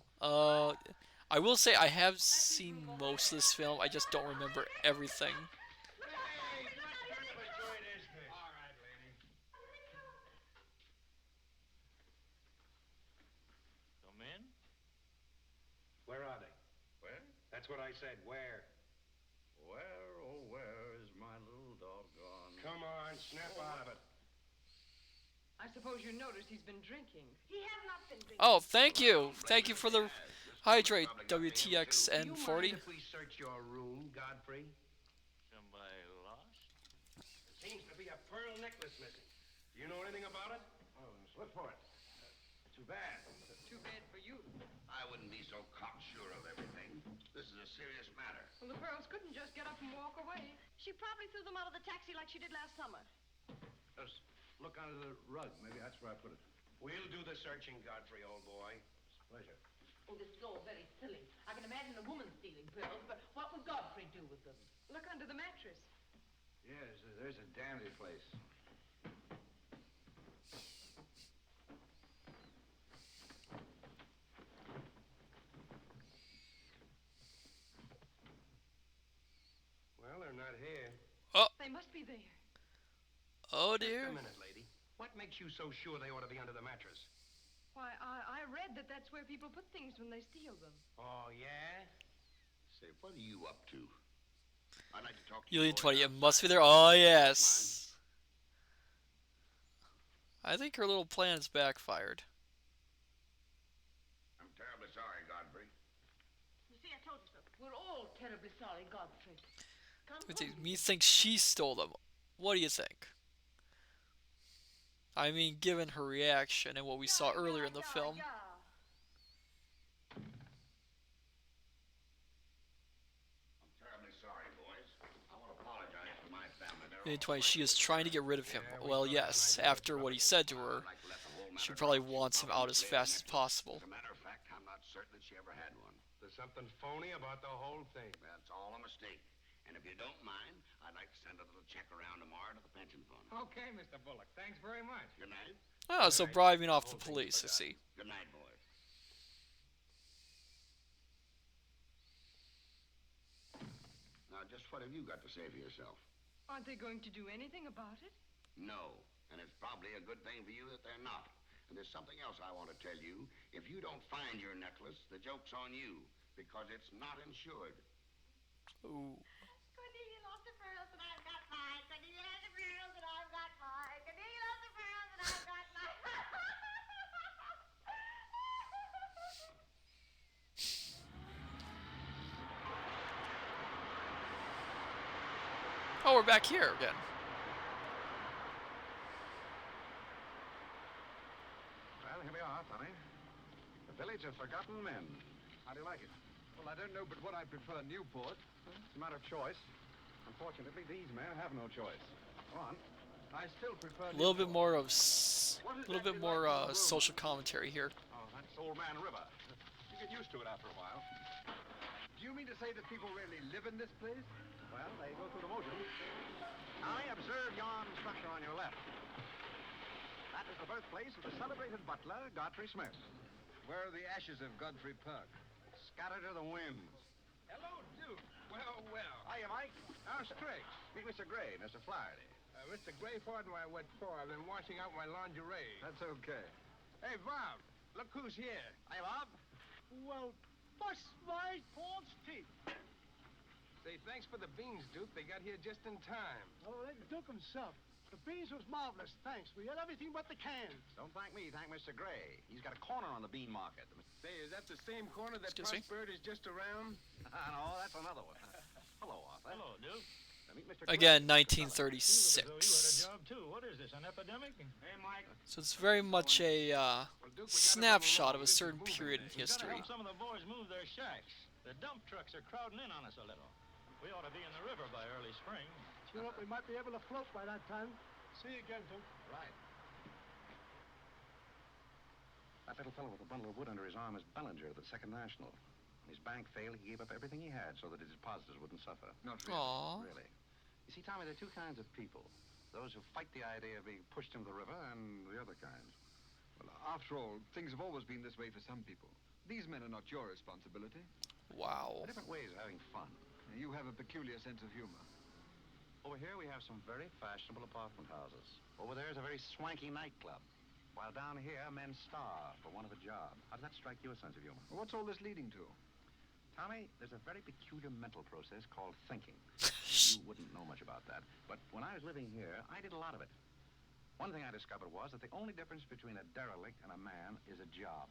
I will say I have seen most of this film. I just don't remember everything. All right, lady. Come in. Where are they? Where? That's what I said. Where? Where, oh, where is my little doggone... Come on, snap out of it. I suppose you noticed he's been drinking. He has not been drinking. Oh, thank you. Thank you for the hydrate, Do you WTXN40. mind if we search your room, Godfrey? Somebody lost? There seems to be a pearl necklace missing. Do you know anything about it? Oh, let's look for it. Too bad. Too bad for you. I wouldn't be so cocksure of everything. This is a serious matter. Well, the pearls couldn't just get up and walk away. She probably threw them out of the taxi like she did last summer. Just look under the rug. Maybe that's where I put it. We'll do the searching, Godfrey, old boy. It's a pleasure. Oh, this is all very silly. I can imagine a woman stealing pearls, but what would Godfrey do with them? Look under the mattress. Yes, there's a dandy place. Well, they're not here. Oh. They must be there. Oh, Just dear. a minute, lady. What makes you so sure they ought to be under the mattress? Why, I read that that's where people put things when they steal them. Oh, yeah? Say, what are you up to? I'd like to talk to you. Julian boys 20, it outside. must be there. Oh, yes. I think her little plan's backfired. I'm terribly sorry, Godfrey. You see, I told you so. We're all terribly sorry, Godfrey. Come home. Me thinks she stole them. What do you think? I mean, given her reaction and what we saw earlier in the film. I'm terribly sorry, boys. I want to apologize to my family. Julian 20, she is trying to get rid of him. Well, yes, after what he said to her, she probably wants him out as fast as possible. As a matter of fact, I'm not certain that she ever had one. There's something phony about the whole thing. That's all a mistake. And if you don't mind, I'd like to send a little check around tomorrow to the pension fund. Okay, Mr. Bullock. Thanks very much. Good night. Oh, so bribing off the police, I see. Good night, boys. Now, just what have you got to say for yourself? Aren't they going to do anything about it? No. And it's probably a good thing for you that they're not. And there's something else I want to tell you. If you don't find your necklace, the joke's on you, because it's not insured. Ooh. Cornelia lost the pearls and I've got mine. Cornelia has the pearls and I've got mine. Cornelia lost the pearls and I've got mine. Oh, we're back here again. Well, here we are, Tommy. The Village of Forgotten Men. How do you like it? Well, I don't know but what I prefer Newport. It's a matter of choice. Unfortunately, these men have no choice. Go on. I still prefer A little bit Newport. more of, social commentary here. Oh, that's Old Man River. You get used to it after a while. Do you mean to say that people really live in this place? Well, they go through the motions. Tommy, observe yon structure on your left. That is the birthplace of the celebrated butler, Godfrey Smith. Where are the ashes of Godfrey Perk? Scattered to the winds. Hello, Duke. Well, well. Hiya, Mike. How's tricks? Meet Mr. Gray, Mr. Flaherty. Mr. Gray, pardon my wet paw. I've been washing out my lingerie. That's okay. Hey, Bob, look who's here. Hiya, Bob. Well, bust my false teeth. Say, thanks for the beans, Duke. They got here just in time. Oh, let Duke himself. The beans was marvelous, thanks. We had everything but the cans. Don't thank me, thank Mr. Gray. He's got a corner on the bean market. Say, is that the same corner that Excuse me? Bird is just around? No, that's another one. Hello, Arthur. Hello, Duke. Meet Mr. Again, Gray. 1936. You had a job, too. What is this, an epidemic? Hey, Mike. So it's very much a snapshot of a certain period in We've got to history. help some of the boys move their shacks. The dump trucks are crowding in on us a little. We ought to be in the river by early spring. Sure hope we might be able to float by that time. See you again, Duke. Right. That little fellow with the bundle of wood under his arm is Bellinger of the Second National. When his bank failed, he gave up everything he had so that his depositors wouldn't suffer. Not really. Aww. Really. You see, Tommy, there are two kinds of people. Those who fight the idea of being pushed into the river and the other kind. Well, after all, things have always been this way for some people. These men are not your responsibility. Wow. There are different ways of having fun. You have a peculiar sense of humor. Over here, we have some very fashionable apartment houses. Over there is a very swanky nightclub. While down here, men starve for want of a job. How does that strike your sense of humor? Well, what's all this leading to? Tommy, there's a very peculiar mental process called thinking. You wouldn't know much about that. But when I was living here, I did a lot of it. One thing I discovered was that the only difference between a derelict and a man is a job.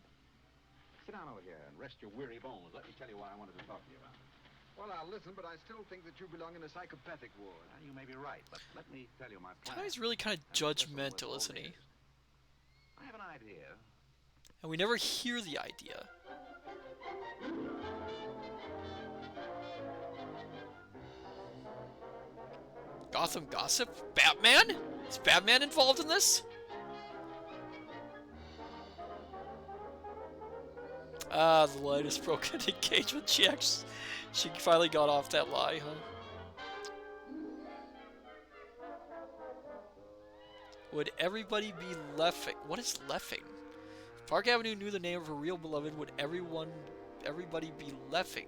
Sit down over here and rest your weary bones. Let me tell you what I wanted to talk to you about. Well, I'll listen, but I still think that you belong in a psychopathic ward. Well, you may be right, but let me tell you my plan. Tommy's really kind of judgmental, isn't he? I have an idea. And we never hear the idea. Gotham Gossip? Batman? Is Batman involved in this? Ah, the latest broken engagement. She finally got off that lie, huh? Would everybody be leffing? What is leffing? If Park Avenue knew the name of her real beloved, would everybody be leffing?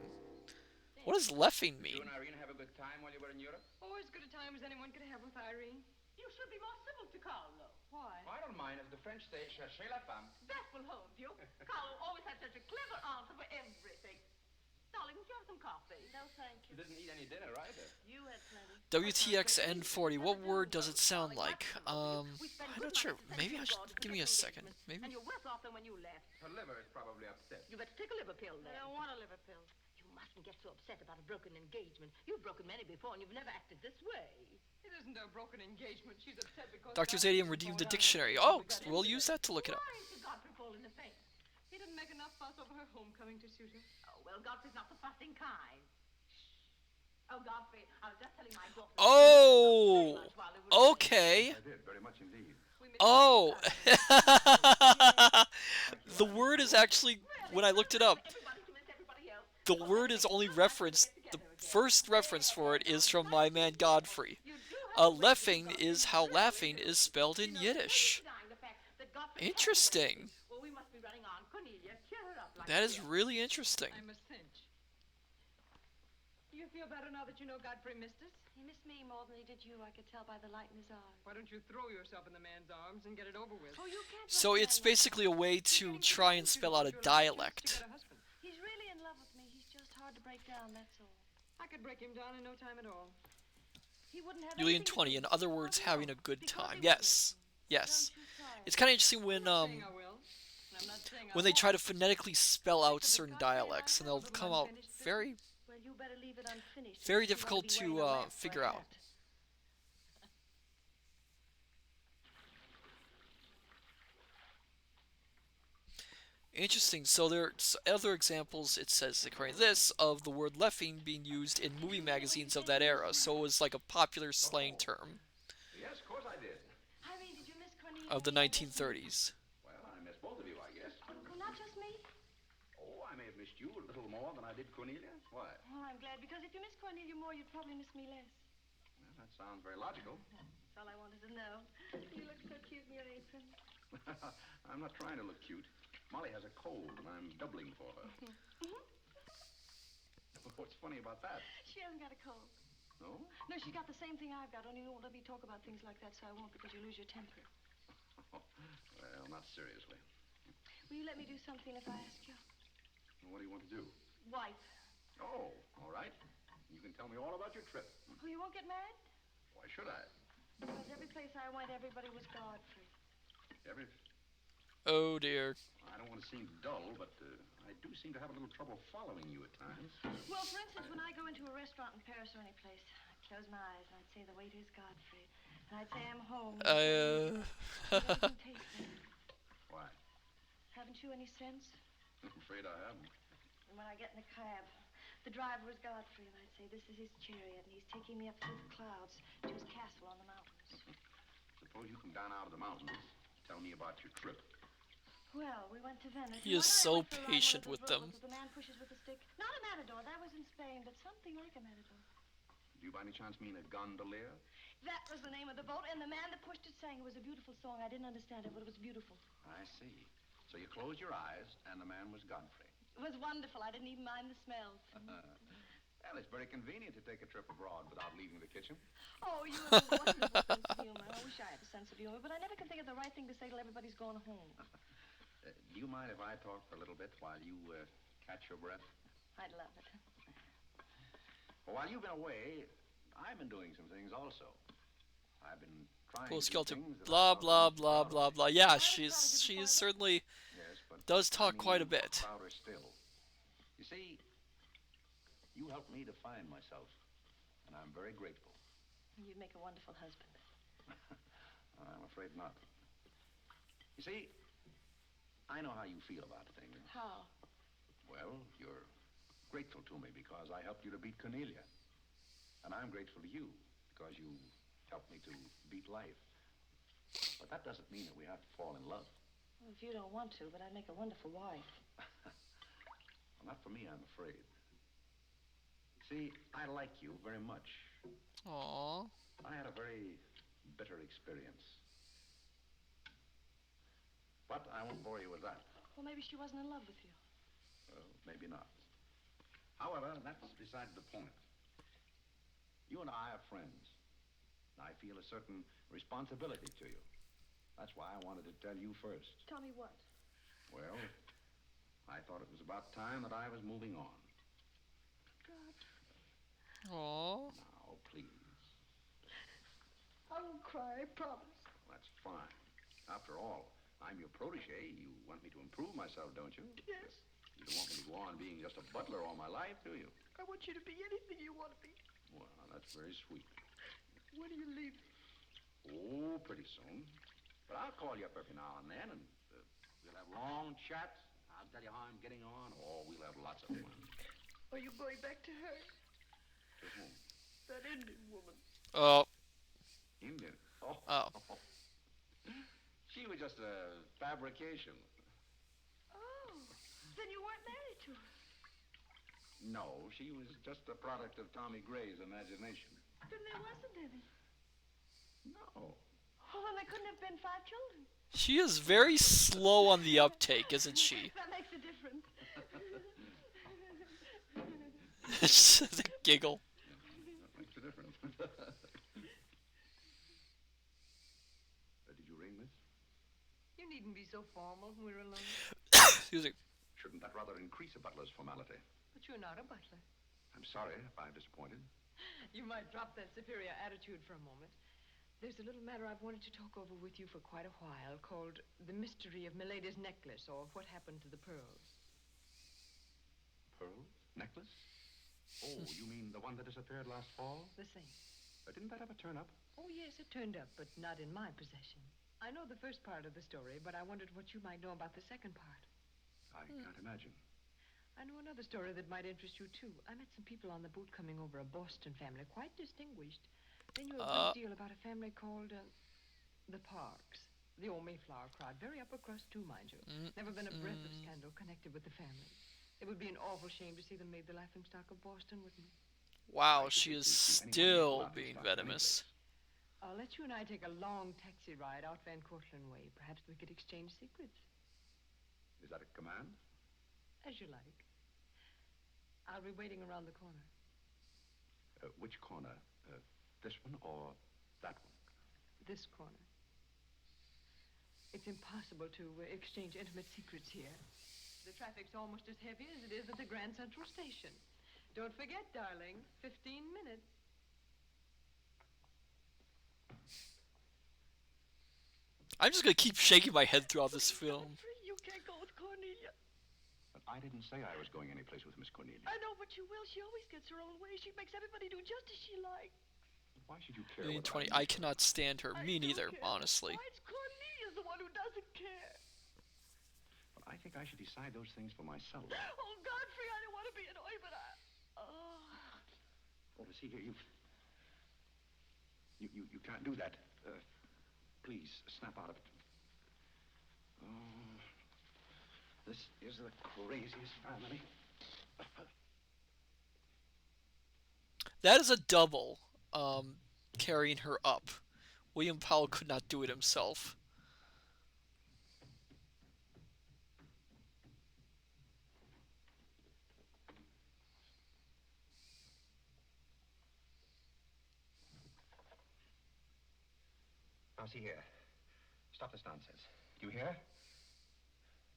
What does leffing You mean? and Irene have a good time while you were in Europe? Oh, as good a time as anyone could have with Irene. You should be more civil to Carlo. Why? I don't mind. As the French say, cherchez la femme. That will hold you. Carlo always had such a clever answer for everything. Darling, would you have some coffee? No, thank You you. didn't eat any dinner either. You had plenty. WTXN40. What word does it sound like? I'm not sure. Maybe I should give me a second. Maybe. And you're worse off than when you left. Her liver is probably upset. You better take a liver pill then. I don't want a liver pill. You mustn't get so upset about a broken engagement. You've broken many before and you've never acted this way. It isn't a broken engagement. She's upset because Dr. Zadian redeemed the dictionary. Oh, we'll use that to look it up. Why did Godfrey fall in the face? He didn't make enough fuss over her homecoming to suit her. Oh, well, Godfrey's not the fussing kind. Oh, Godfrey, I was just telling my daughter... Oh, okay. I did, very much indeed. Oh, the word is actually, when I looked it up, the word is only referenced, the first reference for it is from My Man Godfrey. Leffing is how laughing is spelled in Yiddish. Interesting. Well, we must be running on. Cornelia, cheer her up like That is really interesting. I'm a cinch. Do you feel better now that you know Godfrey missed us? He missed me more than he did you. I could tell by the light in his eyes. Why don't you throw yourself in the man's arms and get it over with? Oh, you can't. So it's basically a way to try and spell out a dialect. He's really in love with me. He's just hard to break down, that's all. I could break him down in no time at all. He wouldn't have Julian 20, in other words, having a good time. Yes. Yes. It's kind of interesting when they try to phonetically spell out certain dialects, and they'll come out very, Well, you better leave it unfinished. very difficult to figure out. Interesting. So there's other examples, it says, according to this, of the word leffing being used in movie magazines of that era. So it was like a popular slang term Yes, of course I did. Irene, did you miss Cornelia? of the 1930s. Well, I missed both of you, I guess. Well, not just me. Oh, I may have missed you a little more than I did Cornelia. Why? Well, I'm glad, because if you miss Cornelia more, you'd probably miss me less. Well, that sounds very logical. That's all I wanted to know. You look so cute in your apron. I'm not trying to look cute. Molly has a cold, and I'm doubling for her. What's funny about that? She hasn't got a cold. No? No, she's got the same thing I've got, only you won't let me talk about things like that, so I won't, because you lose your temper. Well, not seriously. Will you let me do something if I ask you? What do you want to do? Wife. Oh, all right. You can tell me all about your trip. Oh, you won't get married? Why should I? Because every place I went, everybody was Godfrey. Every... Oh dear. I don't want to seem dull, but I do seem to have a little trouble following you at times. Well, for instance, when I go into a restaurant in Paris or any place, I'd close my eyes and I'd say the waiter's Godfrey. And I'd say I'm home. Why? Haven't you any sense? I'm afraid I haven't. And when I get in a cab, the driver is Godfrey, and I'd say this is his chariot, and he's taking me up through the clouds to his castle on the mountains. Suppose you come down out of the mountains. Tell me about your trip. Well, we went to Venice. He is so patient with them. The man pushes with a stick. Not a matador, that was in Spain, but something like a matador. Do you by any chance mean a gondolier? That was the name of the boat, and the man that pushed it sang. It was a beautiful song. I didn't understand it, but it was beautiful. I see. So you closed your eyes, and the man was Godfrey. It was wonderful. I didn't even mind the smell. Well, it's very convenient to take a trip abroad without leaving the kitchen. Oh, you have a wonderful sense of humor. I wish I had a sense of humor, but I never can think of the right thing to say till everybody's gone home. Do you mind if I talk for a little bit while you catch your breath? I'd love it. Well, while you've been away, I've been doing some things also. I've been trying Cool to do skeleton. things that Blah I blah wasn't blah proud blah of. blah. Yeah, she is certainly Yes, but does talk I mean, quite a bit. Prouder still. You see, you helped me to find myself, and I'm very grateful. You'd make a wonderful husband. I'm afraid not. You see, I know how you feel about things. How? Well, you're grateful to me because I helped you to beat Cornelia. And I'm grateful to you because you helped me to beat life. But that doesn't mean that we have to fall in love. Well, if you don't want to, but I'd make a wonderful wife. not for me, I'm afraid. See, I like you very much. Aww. I had a very bitter experience. But I won't bore you with that. Well, maybe she wasn't in love with you. Well, maybe not. However, that's beside the point. You and I are friends. I feel a certain responsibility to you. That's why I wanted to tell you first. Tell me what? Well, I thought it was about time that I was moving on. God. Aww. Now, please. I won't cry, I promise. That's fine. After all, I'm your protege. You want me to improve myself, don't you? Yes. You don't want me to go on being just a butler all my life, do you? I want you to be anything you want to be. Well, that's very sweet. When are you leaving? Oh, pretty soon. But I'll call you up every now and then, and we'll have long chats. I'll tell you how I'm getting on. Oh, we'll have lots of fun. Are you going back to her? To whom? That Indian woman. Oh. Indian? Oh. Oh. She was just a fabrication. Oh, then you weren't married to her. No, she was just a product of Tommy Gray's imagination. Then there wasn't any. No. Oh, well, there couldn't have been 5 children. She is very slow on the uptake, isn't she? That makes a difference. The giggle. That makes a difference. Did you ring, miss? You needn't be so formal when we're alone. Excuse me. Shouldn't that rather increase a butler's formality? But you're not a butler. I'm sorry if I've disappointed. You might drop that superior attitude for a moment. There's a little matter I've wanted to talk over with you for quite a while called The Mystery of Milady's Necklace, or What Happened to the Pearls. Pearls? Necklace? Oh, you mean the one that disappeared last fall? The same. Didn't that ever turn up? Oh, yes, it turned up, but not in my possession. I know the first part of the story, but I wondered what you might know about the second part. I can't imagine. I know another story that might interest you, too. I met some people on the boat coming over, a Boston family, quite distinguished. They knew a great deal about a family called the Parks. The old Mayflower crowd. Very upper crust, too, mind you. Never been a breath of scandal connected with the family. It would be an awful shame to see them made the laughingstock of Boston, wouldn't it? Wow, she is still being venomous. Let you and I take a long taxi ride out Van Cortlandt way. Perhaps we could exchange secrets. Is that a command? As you like. I'll be waiting around the corner. Which corner? This one or that one? This corner. It's impossible to exchange intimate secrets here. The traffic's almost as heavy as it is at the Grand Central Station. Don't forget, darling, 15 minutes. I'm just gonna keep shaking my head throughout this film. You can't go with Cornelia. But I didn't say I was going anyplace with Miss Cornelia. I know, but you will. She always gets her own way. She makes everybody do just as she likes. Why should you care? 1,020,000. I cannot stand her. Me neither, honestly. Why, it's Cornelia's the one who doesn't care. But I think I should decide those things for myself. Oh, Godfrey, I don't want to be annoying, but Oh, see here, you can't do that. Please, snap out of it. Oh, this is the craziest family. That is a double, carrying her up. William Powell could not do it himself. Now, see here. Stop this nonsense. Do you hear?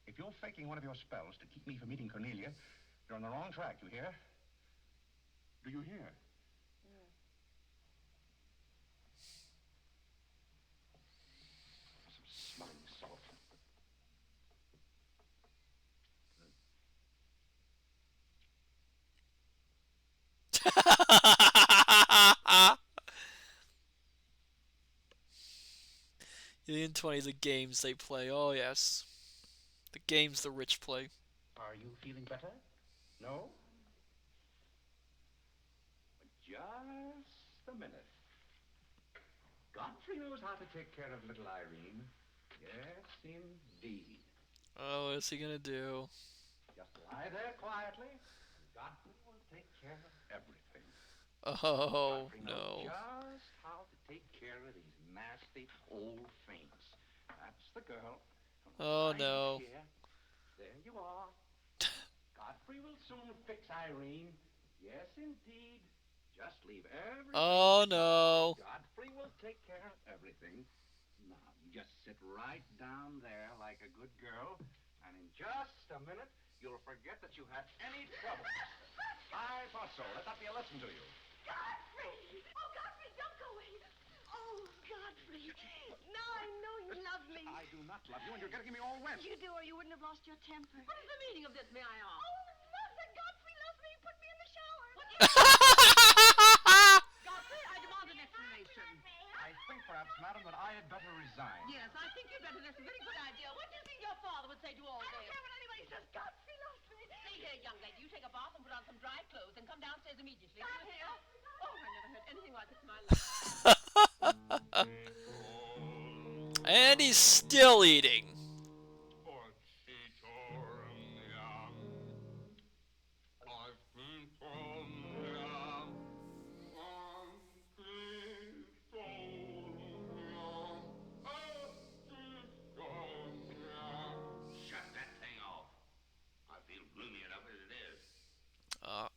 If you're faking one of your spells to keep me from meeting Cornelia, you're on the wrong track, you hear? Do you hear? Some smelling salt. In 20, the games they play. Oh, yes. The games the rich play. Are you feeling better? No? Just a minute. Godfrey knows how to take care of little Irene. Yes, indeed. Oh, what's he gonna do? Just Lie there quietly. Godfrey will take care of everything. Oh, Godfrey knows no. just how to take care of these nasty old faints. That's the girl. Oh, Right up no. here. There you are. Godfrey will soon fix Irene. Yes, indeed. Just leave everything Oh, to no. Godfrey. Godfrey will take care of everything. Now, you just sit right down there like a good girl, and in just a minute, you'll forget that you had any trouble. I thought so. Let that be a lesson to you. Godfrey! Oh, Godfrey, don't go away. Oh, Godfrey. Now I know you love me. I do not love you, and you're getting me all wet. You do, or you wouldn't have lost your temper. What is the meaning of this, may I ask? Oh, Mother, Godfrey loves me. Put me in the shower. Godfrey, I demand an explanation. I think perhaps, madam, that I had better resign. Yes, I think you'd better. That's a very good idea. What do you think your father would say to all I this? don't care what anybody says. Godfrey loves me. See here, young lady, you take a bath and put on some dry clothes and come downstairs immediately. Do you hear? Oh, I never heard anything like this in my life. And he's still eating. Shut that thing off. I feel gloomy enough as it is. Uh,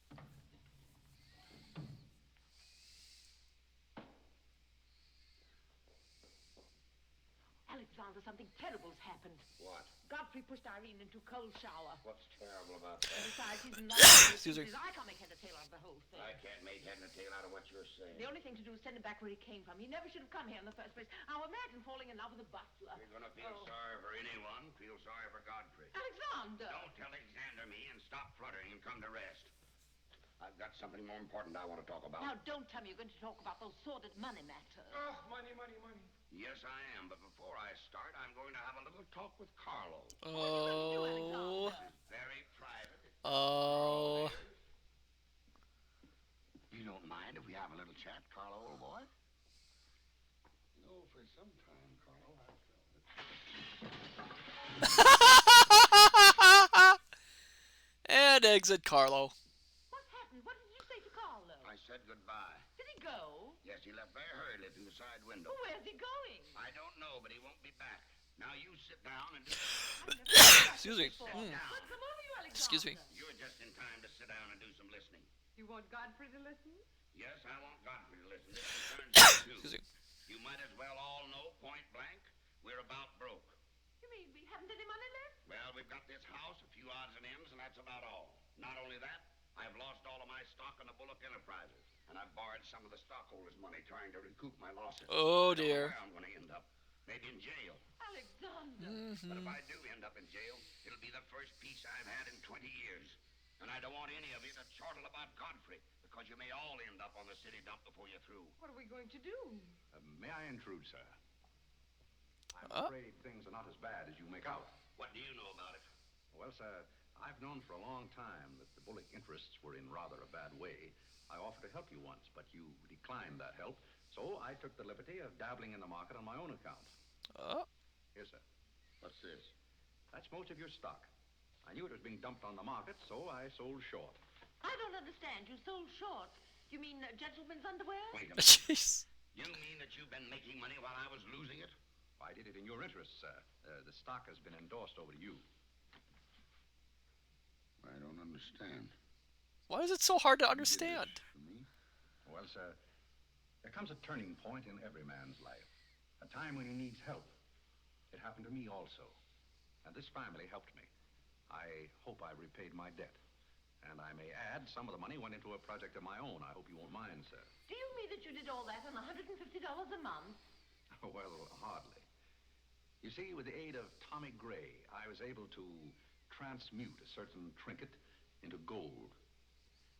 Alexander, something terrible's happened. What? Godfrey pushed Irene into a cold shower. What's terrible about that? Besides, he's not. Excuse me. I can't make head or tail out of the whole thing. I can't make head and tail out of what you're saying. The only thing to do is send him back where he came from. He never should have come here in the first place. Now imagine falling in love with a butler. You're gonna feel sorry for anyone. Feel sorry for Godfrey. Alexander! Don't tell Alexander me and stop fluttering and come to rest. I've got something more important I want to talk about. Now, don't tell me you're going to talk about those sordid money matters. Oh, money, money, money. Yes, I am, but before I start, I'm going to have a little talk with Carlo. oh. It's very private. Oh. You don't mind if we have a little chat, Carlo, old boy? You know, for some time, Carlo, I've felt And exit Carlo. What happened? What did you say to Carlo? I said goodbye. Did he go? Yes, he left very hurriedly through the side window. Well, where's he going? I don't know, but he won't be back. Now you sit down and do... Excuse me. Come over, you, Alexander. Excuse me. You're just in time to sit down and do some listening. You want Godfrey to listen? Yes, I want Godfrey to listen. This concerns you, too. Excuse me. You might as well all know, point blank, we're about broke. You mean we haven't any money left? Well, we've got this house, a few odds and ends, and that's about all. Not only that, I've lost all of my stock in the Bullock Enterprises, and I've borrowed some of the stockholders' money trying to recoup my losses. Oh, I don't know dear. where I'm going to end up. Maybe in jail. Alexander. But if I do end up in jail, it'll be the first peace I've had in 20 years. And I don't want any of you to chortle about Godfrey, because you may all end up on the city dump before you're through. What are we going to do? May I intrude, sir? I'm afraid things are not as bad as you make out. What do you know about it? Well, sir, I've known for a long time that the Bullock interests were in rather a bad way. I offered to help you once, but you declined that help, so I took the liberty of dabbling in the market on my own account. Oh. Here, sir. What's this? That's most of your stock. I knew it was being dumped on the market, so I sold short. I don't understand. You sold short. You mean gentlemen's underwear? Wait a minute. Jeez. You mean that you've been making money while I was losing it? I did it in your interest, sir. The stock has been endorsed over to you. I don't understand. Why is it so hard to understand? For me? Well, sir, there comes a turning point in every man's life. A time when he needs help. It happened to me also. And this family helped me. I hope I repaid my debt. And I may add, some of the money went into a project of my own. I hope you won't mind, sir. Do you mean that you did all that on $150 a month? Well, hardly. You see, with the aid of Tommy Gray, I was able to transmute a certain trinket into gold,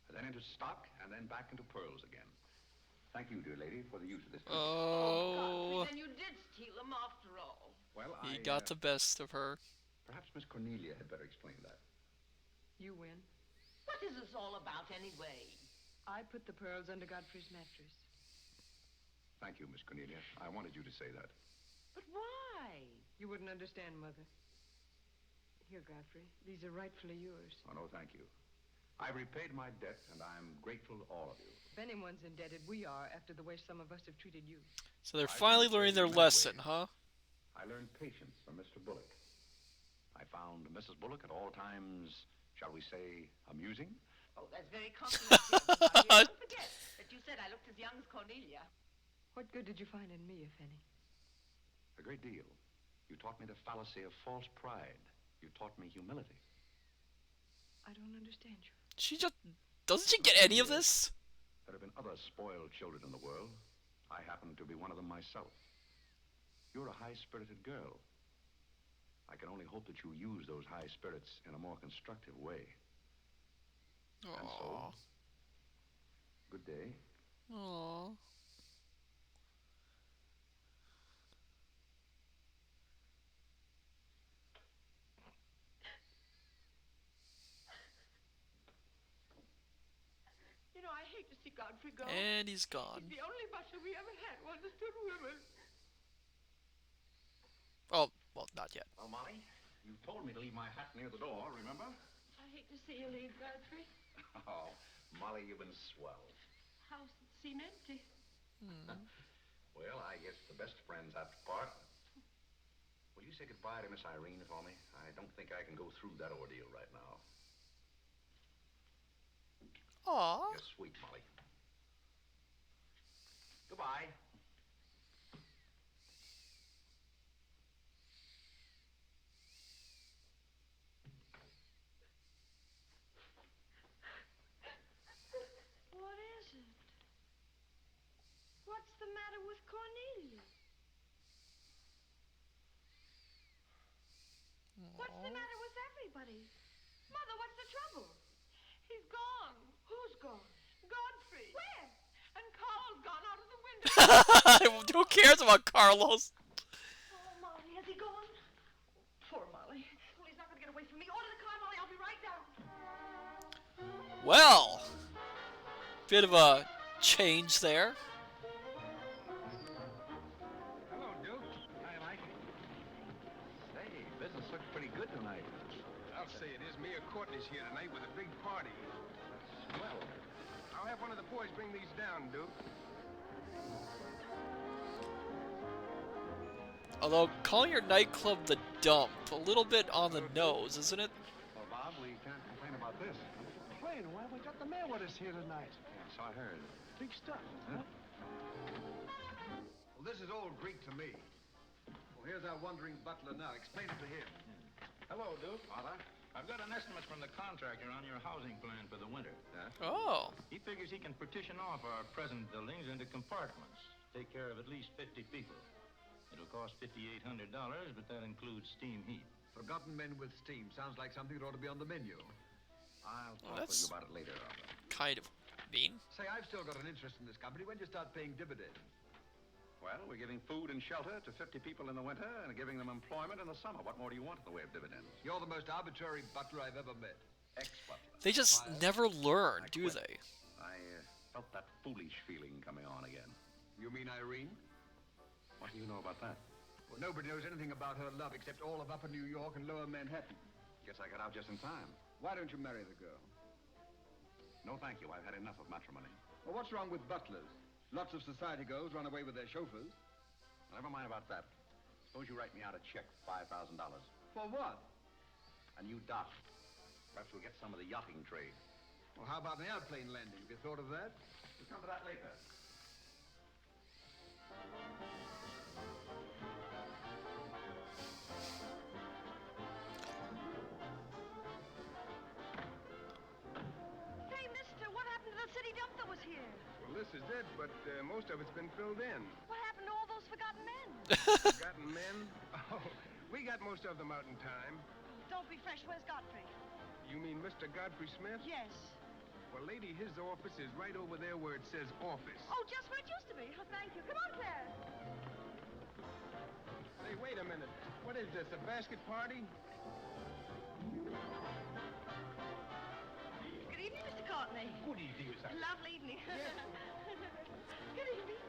then into stock, and then back into pearls again. Thank you, dear lady, for the use of this trinket. Oh. Then you did steal them after all. Well, He got the best of her. Perhaps Miss Cornelia had better explain that. You win. What is this all about, anyway? I put the pearls under Godfrey's mattress. Thank you, Miss Cornelia. I wanted you to say that. But why? You wouldn't understand, Mother. Here, Godfrey. These are rightfully yours. Oh, no, thank you. I've repaid my debt, and I'm grateful to all of you. If anyone's indebted, we are, after the way some of us have treated you. So they're finally learning their lesson, huh? I learned patience from Mr. Bullock. I found Mrs. Bullock at all times, shall we say, amusing. Oh, that's very complimentary of you, my dear. Don't forget that you said I looked as young as Cornelia. What good did you find in me, if any? A great deal. You taught me the fallacy of false pride. You taught me humility. I don't understand you. She just... Doesn't she get any of this? There have been other spoiled children in the world. I happen to be one of them myself. You're a high-spirited girl. I can only hope that you use those high spirits in a more constructive way. Aww. And so, good day. Aww. You know, I hate to see Godfrey go. And he's gone. He's the only butler we ever had who understood women. Oh, well, not yet. Well, Molly, you told me to leave my hat near the door, remember? I hate to see you leave, Godfrey. Oh, Molly, you've been swell. House seem empty. Well, I guess the best friends have to part. Will you say goodbye to Miss Irene for me? I don't think I can go through that ordeal right now. Aww. You're sweet, Molly. Goodbye. What is it? What's the matter with Cornelia? What's the matter with everybody? Mother, what's the trouble? He's gone. Who's gone? Godfrey. Where? And Carl's gone out of the window. Who cares about Carlos? Oh, Molly, has he gone? Poor Molly. Well, he's not going to get away from me. Order the car, Molly. I'll be right down. Well, bit of a change there. Hello, Duke. Hi, Mike. Say, business looks pretty good tonight. I'll say it is. Mayor Courtney's here tonight with a big party. Well, I'll have one of the boys bring these down, Duke. Although, calling your nightclub the Dump, a little bit on the nose, isn't it? well, Bob, we can't complain about this. Complain? Why, we got the mayor with us here tonight. Yeah, so I heard. Big stuff, huh? Well, this is all Greek to me. Well, here's our wandering butler now. Explain it to him. Hello, Duke. Father? I've got an estimate from the contractor on your housing plan for the winter. Oh. He figures he can partition off our present buildings into compartments. Take care of at least 50 people. It'll cost $5,800, but that includes steam heat. Forgotten men with steam. Sounds like something that ought to be on the menu. I'll Well, talk with that's you about it later, Arthur. kind of mean. Say, I've still got an interest in this company. When do you start paying dividends? Well, we're giving food and shelter to 50 people in the winter and giving them employment in the summer. What more do you want in the way of dividends? You're the most arbitrary butler I've ever met. Ex-butler. They just never learn, do they? I felt that foolish feeling coming on again. You mean Irene? What do you know about that? Well, nobody knows anything about her love except all of Upper New York and Lower Manhattan. Guess I got out just in time. Why don't you marry the girl? No, thank you. I've had enough of matrimony. Well, what's wrong with butlers? Lots of society girls run away with their chauffeurs. Never mind about that. Suppose you write me out a check, $5,000. For what? A new dock. Perhaps we'll get some of the yachting trade. Well, how about an airplane landing? Have you thought of that? We'll come to that later. Hey, mister, what happened to the city dump that was here? Well, this is it, but most of it's been filled in. What happened to all those forgotten men? Forgotten men? Oh, we got most of them out in time. Don't be fresh. Where's Godfrey? You mean Mr. Godfrey Smith? Yes. Well, lady, his office is right over there where it says office. Oh, just where it used to be. Oh, thank you. Come on, Claire. Hey, wait a minute. What is this, a basket party? Good evening, Mr. Courtney. Good evening, Miss Irene. Lovely evening. Good evening.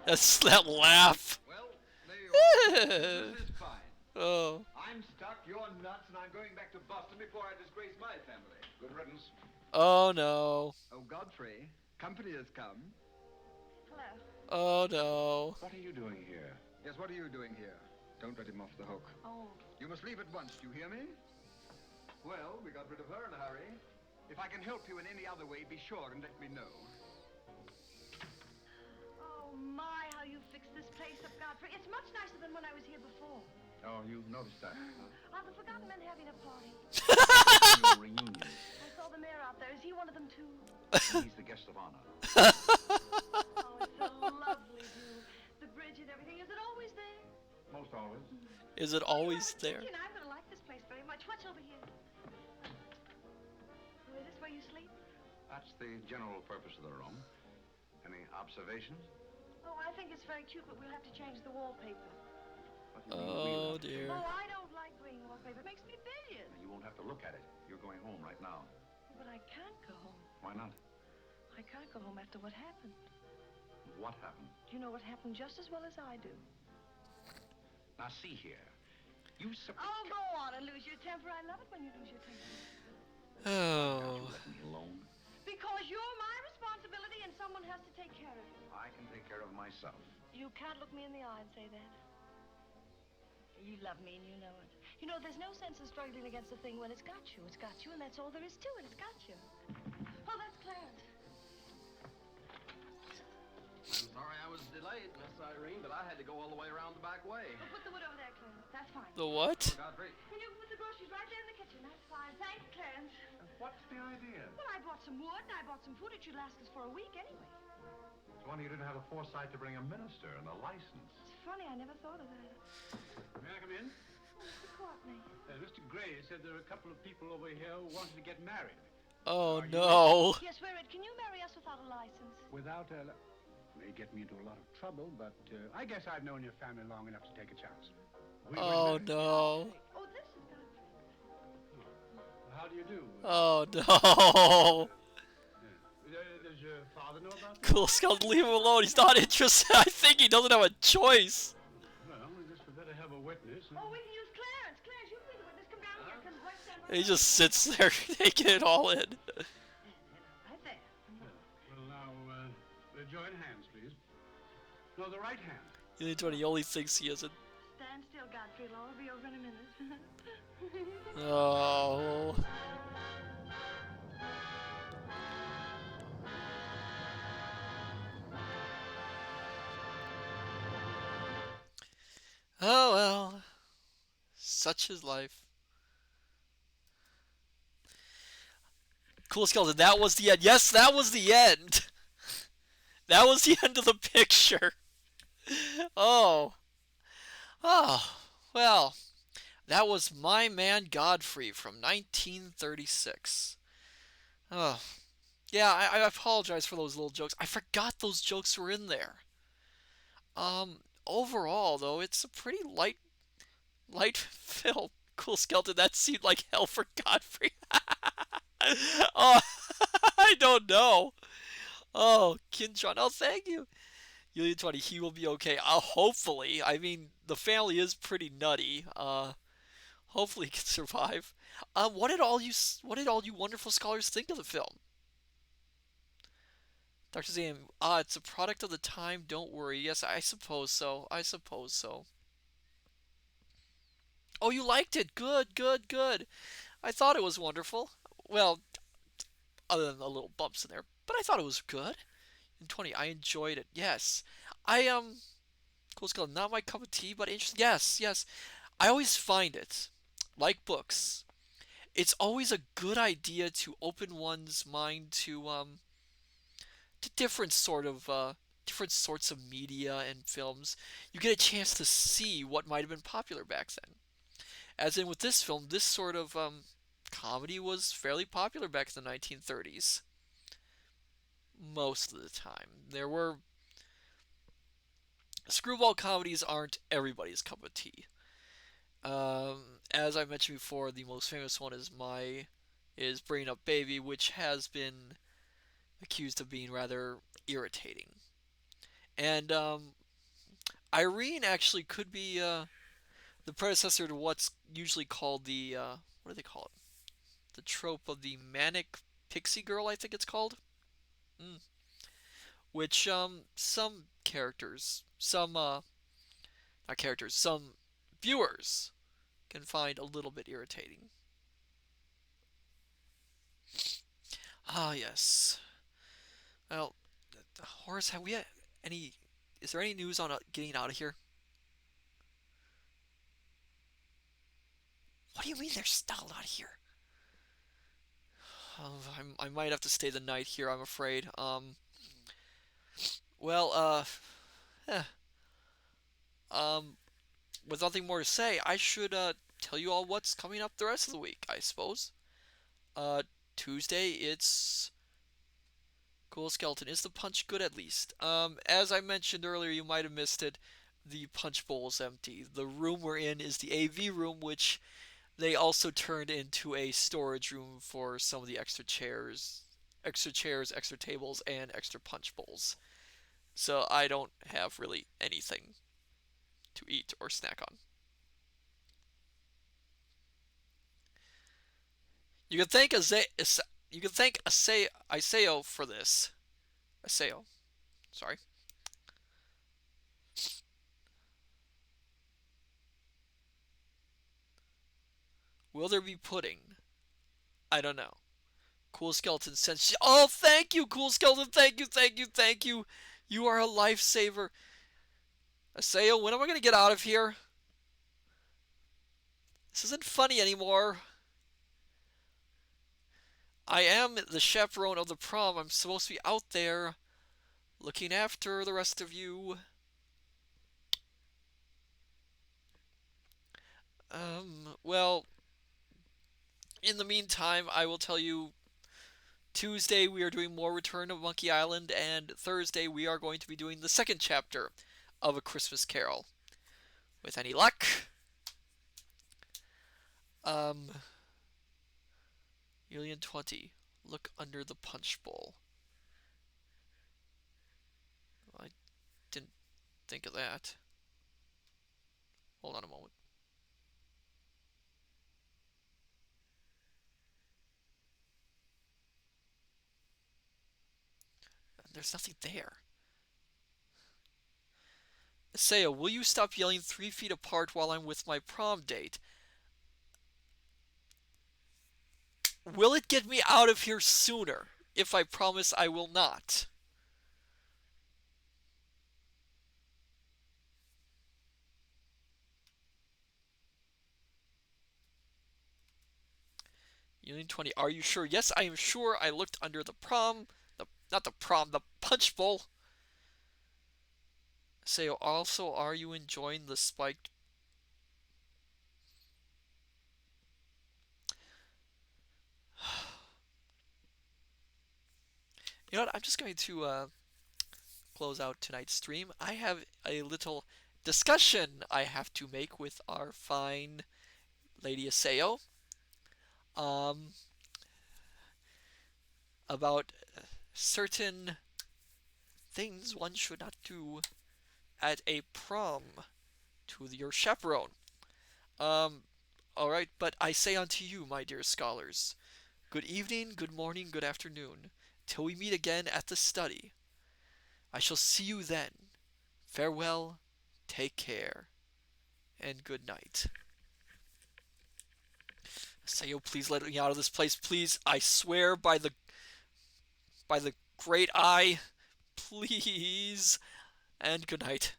That's that laugh. Well, there you are. This is fine. Oh. I'm stuck, you're nuts, and I'm going back to Boston before I disgrace my family. Good riddance. Oh no. Oh, Godfrey, company has come. Hello. Oh no. What are you doing here? Yes, what are you doing here? Don't let him off the hook. Oh. You must leave at once, do you hear me? Well, we got rid of her in a hurry. If I can help you in any other way, be sure and let me know. Oh, my, how you fixed this place up, Godfrey. It's much nicer than when I was here before. Oh, you noticed that, Are the Forgotten Men having a party? huh? Reunion. I saw the mayor out there. Is he one of them, too? He's the guest of honor. Oh, it's a lovely view. The bridge and everything. Is it always there? Most always. Is it always there? Kitchen. I'm going to like this place very much. What's over here? Oh, is this where you sleep? That's the general purpose of the room. Any observations? Oh, I think it's very cute, but we'll have to change the wallpaper. What do you mean, Oh we'll have to dear. change? Oh, I don't like green wallpaper. It makes me bilious. You won't have to look at it. You're going home right now. But I can't go home. Why not? I can't go home after what happened. What happened? You know what happened just as well as I do. Now, see here. You Oh, go on and lose your temper. I love it when you lose your temper. Oh. Let me alone. Because you're my responsibility and someone has to take care of you. I can take care of myself. You can't look me in the eye and say that. You love me and you know it. You know, there's no sense in struggling against a thing when it's got you. It's got you, and that's all there is to it. It's got you. Oh, that's Clarence. I'm sorry I was delayed, Miss Irene, but I had to go all the way around the back way. Well, put the wood over there, Clarence. That's fine. The what? Godfrey. And you can put the groceries right there in the kitchen. That's fine. Thanks, Clarence. What's the idea? Well, I bought some wood and I bought some food. It should last us for a week anyway. It's wonder you didn't have the foresight to bring a minister and a license. It's funny, I never thought of that. May I come in? Oh, Mr. Courtney. Mr. Gray said there are a couple of people over here who wanted to get married. Oh no. Yes, we're it. Can you marry us without a license? Without a... May get me into a lot of trouble, but I guess I've known your family long enough to take a chance. Oh no. Oh, this is Godfrey. How do you do? Oh no. Does your father know about this? Cool Scout, leave him alone. He's not interested. I think he doesn't have a choice. Well, I guess we better have a witness. Oh, we can use Clarence. Clarence, you can be the witness. Come down here. Come right down. And he just sits there taking it all in. Right there. Well, now, join hands, please. No, the right hand. He only thinks he isn't. Stand still, Godfrey. I'll be over in a minute. Oh. Oh well. Such is life. Cool Skeleton, that was the end. Yes, that was the end. That was the end of the picture. Oh. Oh. Well, that was My Man Godfrey from 1936. Oh. Yeah, I apologize for those little jokes. I forgot those jokes were in there. Overall, though, it's a pretty light film. Cool Skeleton, that seemed like hell for Godfrey. Oh, I don't know. Oh, Kintron, oh, thank you. Yulian 20, he will be okay. Hopefully. I mean, the family is pretty nutty. Hopefully he can survive. What did all you wonderful scholars think of the film? Dr. Zam, it's a product of the time, don't worry. Yes, I suppose so. I suppose so. Oh, you liked it. Good, good, good. I thought it was wonderful. Well, other than the little bumps in there, but I thought it was good. In 20, I enjoyed it. Yes. Cool Skull, not my cup of tea, but interesting. Yes, yes. I always find it, like books, it's always a good idea to open one's mind to different sorts of media and films. You get a chance to see what might have been popular back then. As in with this film, this sort of comedy was fairly popular back in the 1930s. Most of the time. There were screwball comedies aren't everybody's cup of tea. As I mentioned before, the most famous one is Bringing Up Baby, which has been accused of being rather irritating. And Irene actually could be the predecessor to what's usually called the what do they call it? The trope of the manic pixie girl, I think it's called. Mm. Which some characters, some not characters, some viewers can find a little bit irritating. Ah, yes. Well, Horace, have we had any? Is there any news on getting out of here? What do you mean they're still not here? I might have to stay the night here, I'm afraid. Well, eh, um, with nothing more to say, I should tell you all what's coming up the rest of the week, I suppose. Uh, Tuesday, it's Cool Skeleton. Is the punch good at least? As I mentioned earlier, you might have missed it. The punch bowl is empty. The room we're in is the AV room, which they also turned into a storage room for some of the extra tables, and extra punch bowls. So I don't have really anything to eat or snack on. You can thank you can thank Iseo for this. Iseo, sorry. Will there be pudding? I don't know. Cool Skeleton sends. Oh, thank you, Cool Skeleton. Thank you, thank you, thank you. You are a lifesaver. Iseo, when am I gonna get out of here? This isn't funny anymore. I am the chaperone of the prom. I'm supposed to be out there looking after the rest of you. Well, in the meantime, I will tell you Tuesday we are doing more Return of Monkey Island, and Thursday we are going to be doing the second chapter of A Christmas Carol. With any luck. Um, Alien 20. Look under the punch bowl. I didn't think of that. Hold on a moment. There's nothing there. Saya, will you stop yelling 3 feet apart while I'm with my prom date? Will it get me out of here sooner if I promise I will not? Union 20, are you sure? Yes, I am sure. I looked under the prom. Not the prom, the punch bowl. Say, also, are you enjoying the spiked... You know what? I'm just going to close out tonight's stream. I have a little discussion I have to make with our fine Lady Aseo. About certain things one should not do at a prom to your chaperone. Alright, but I say unto you, my dear scholars, good evening, good morning, good afternoon, till we meet again at the study. I shall see you then. Farewell, take care, and good night. Sayo, please let me out of this place, please. I swear by the great eye, please. And good night.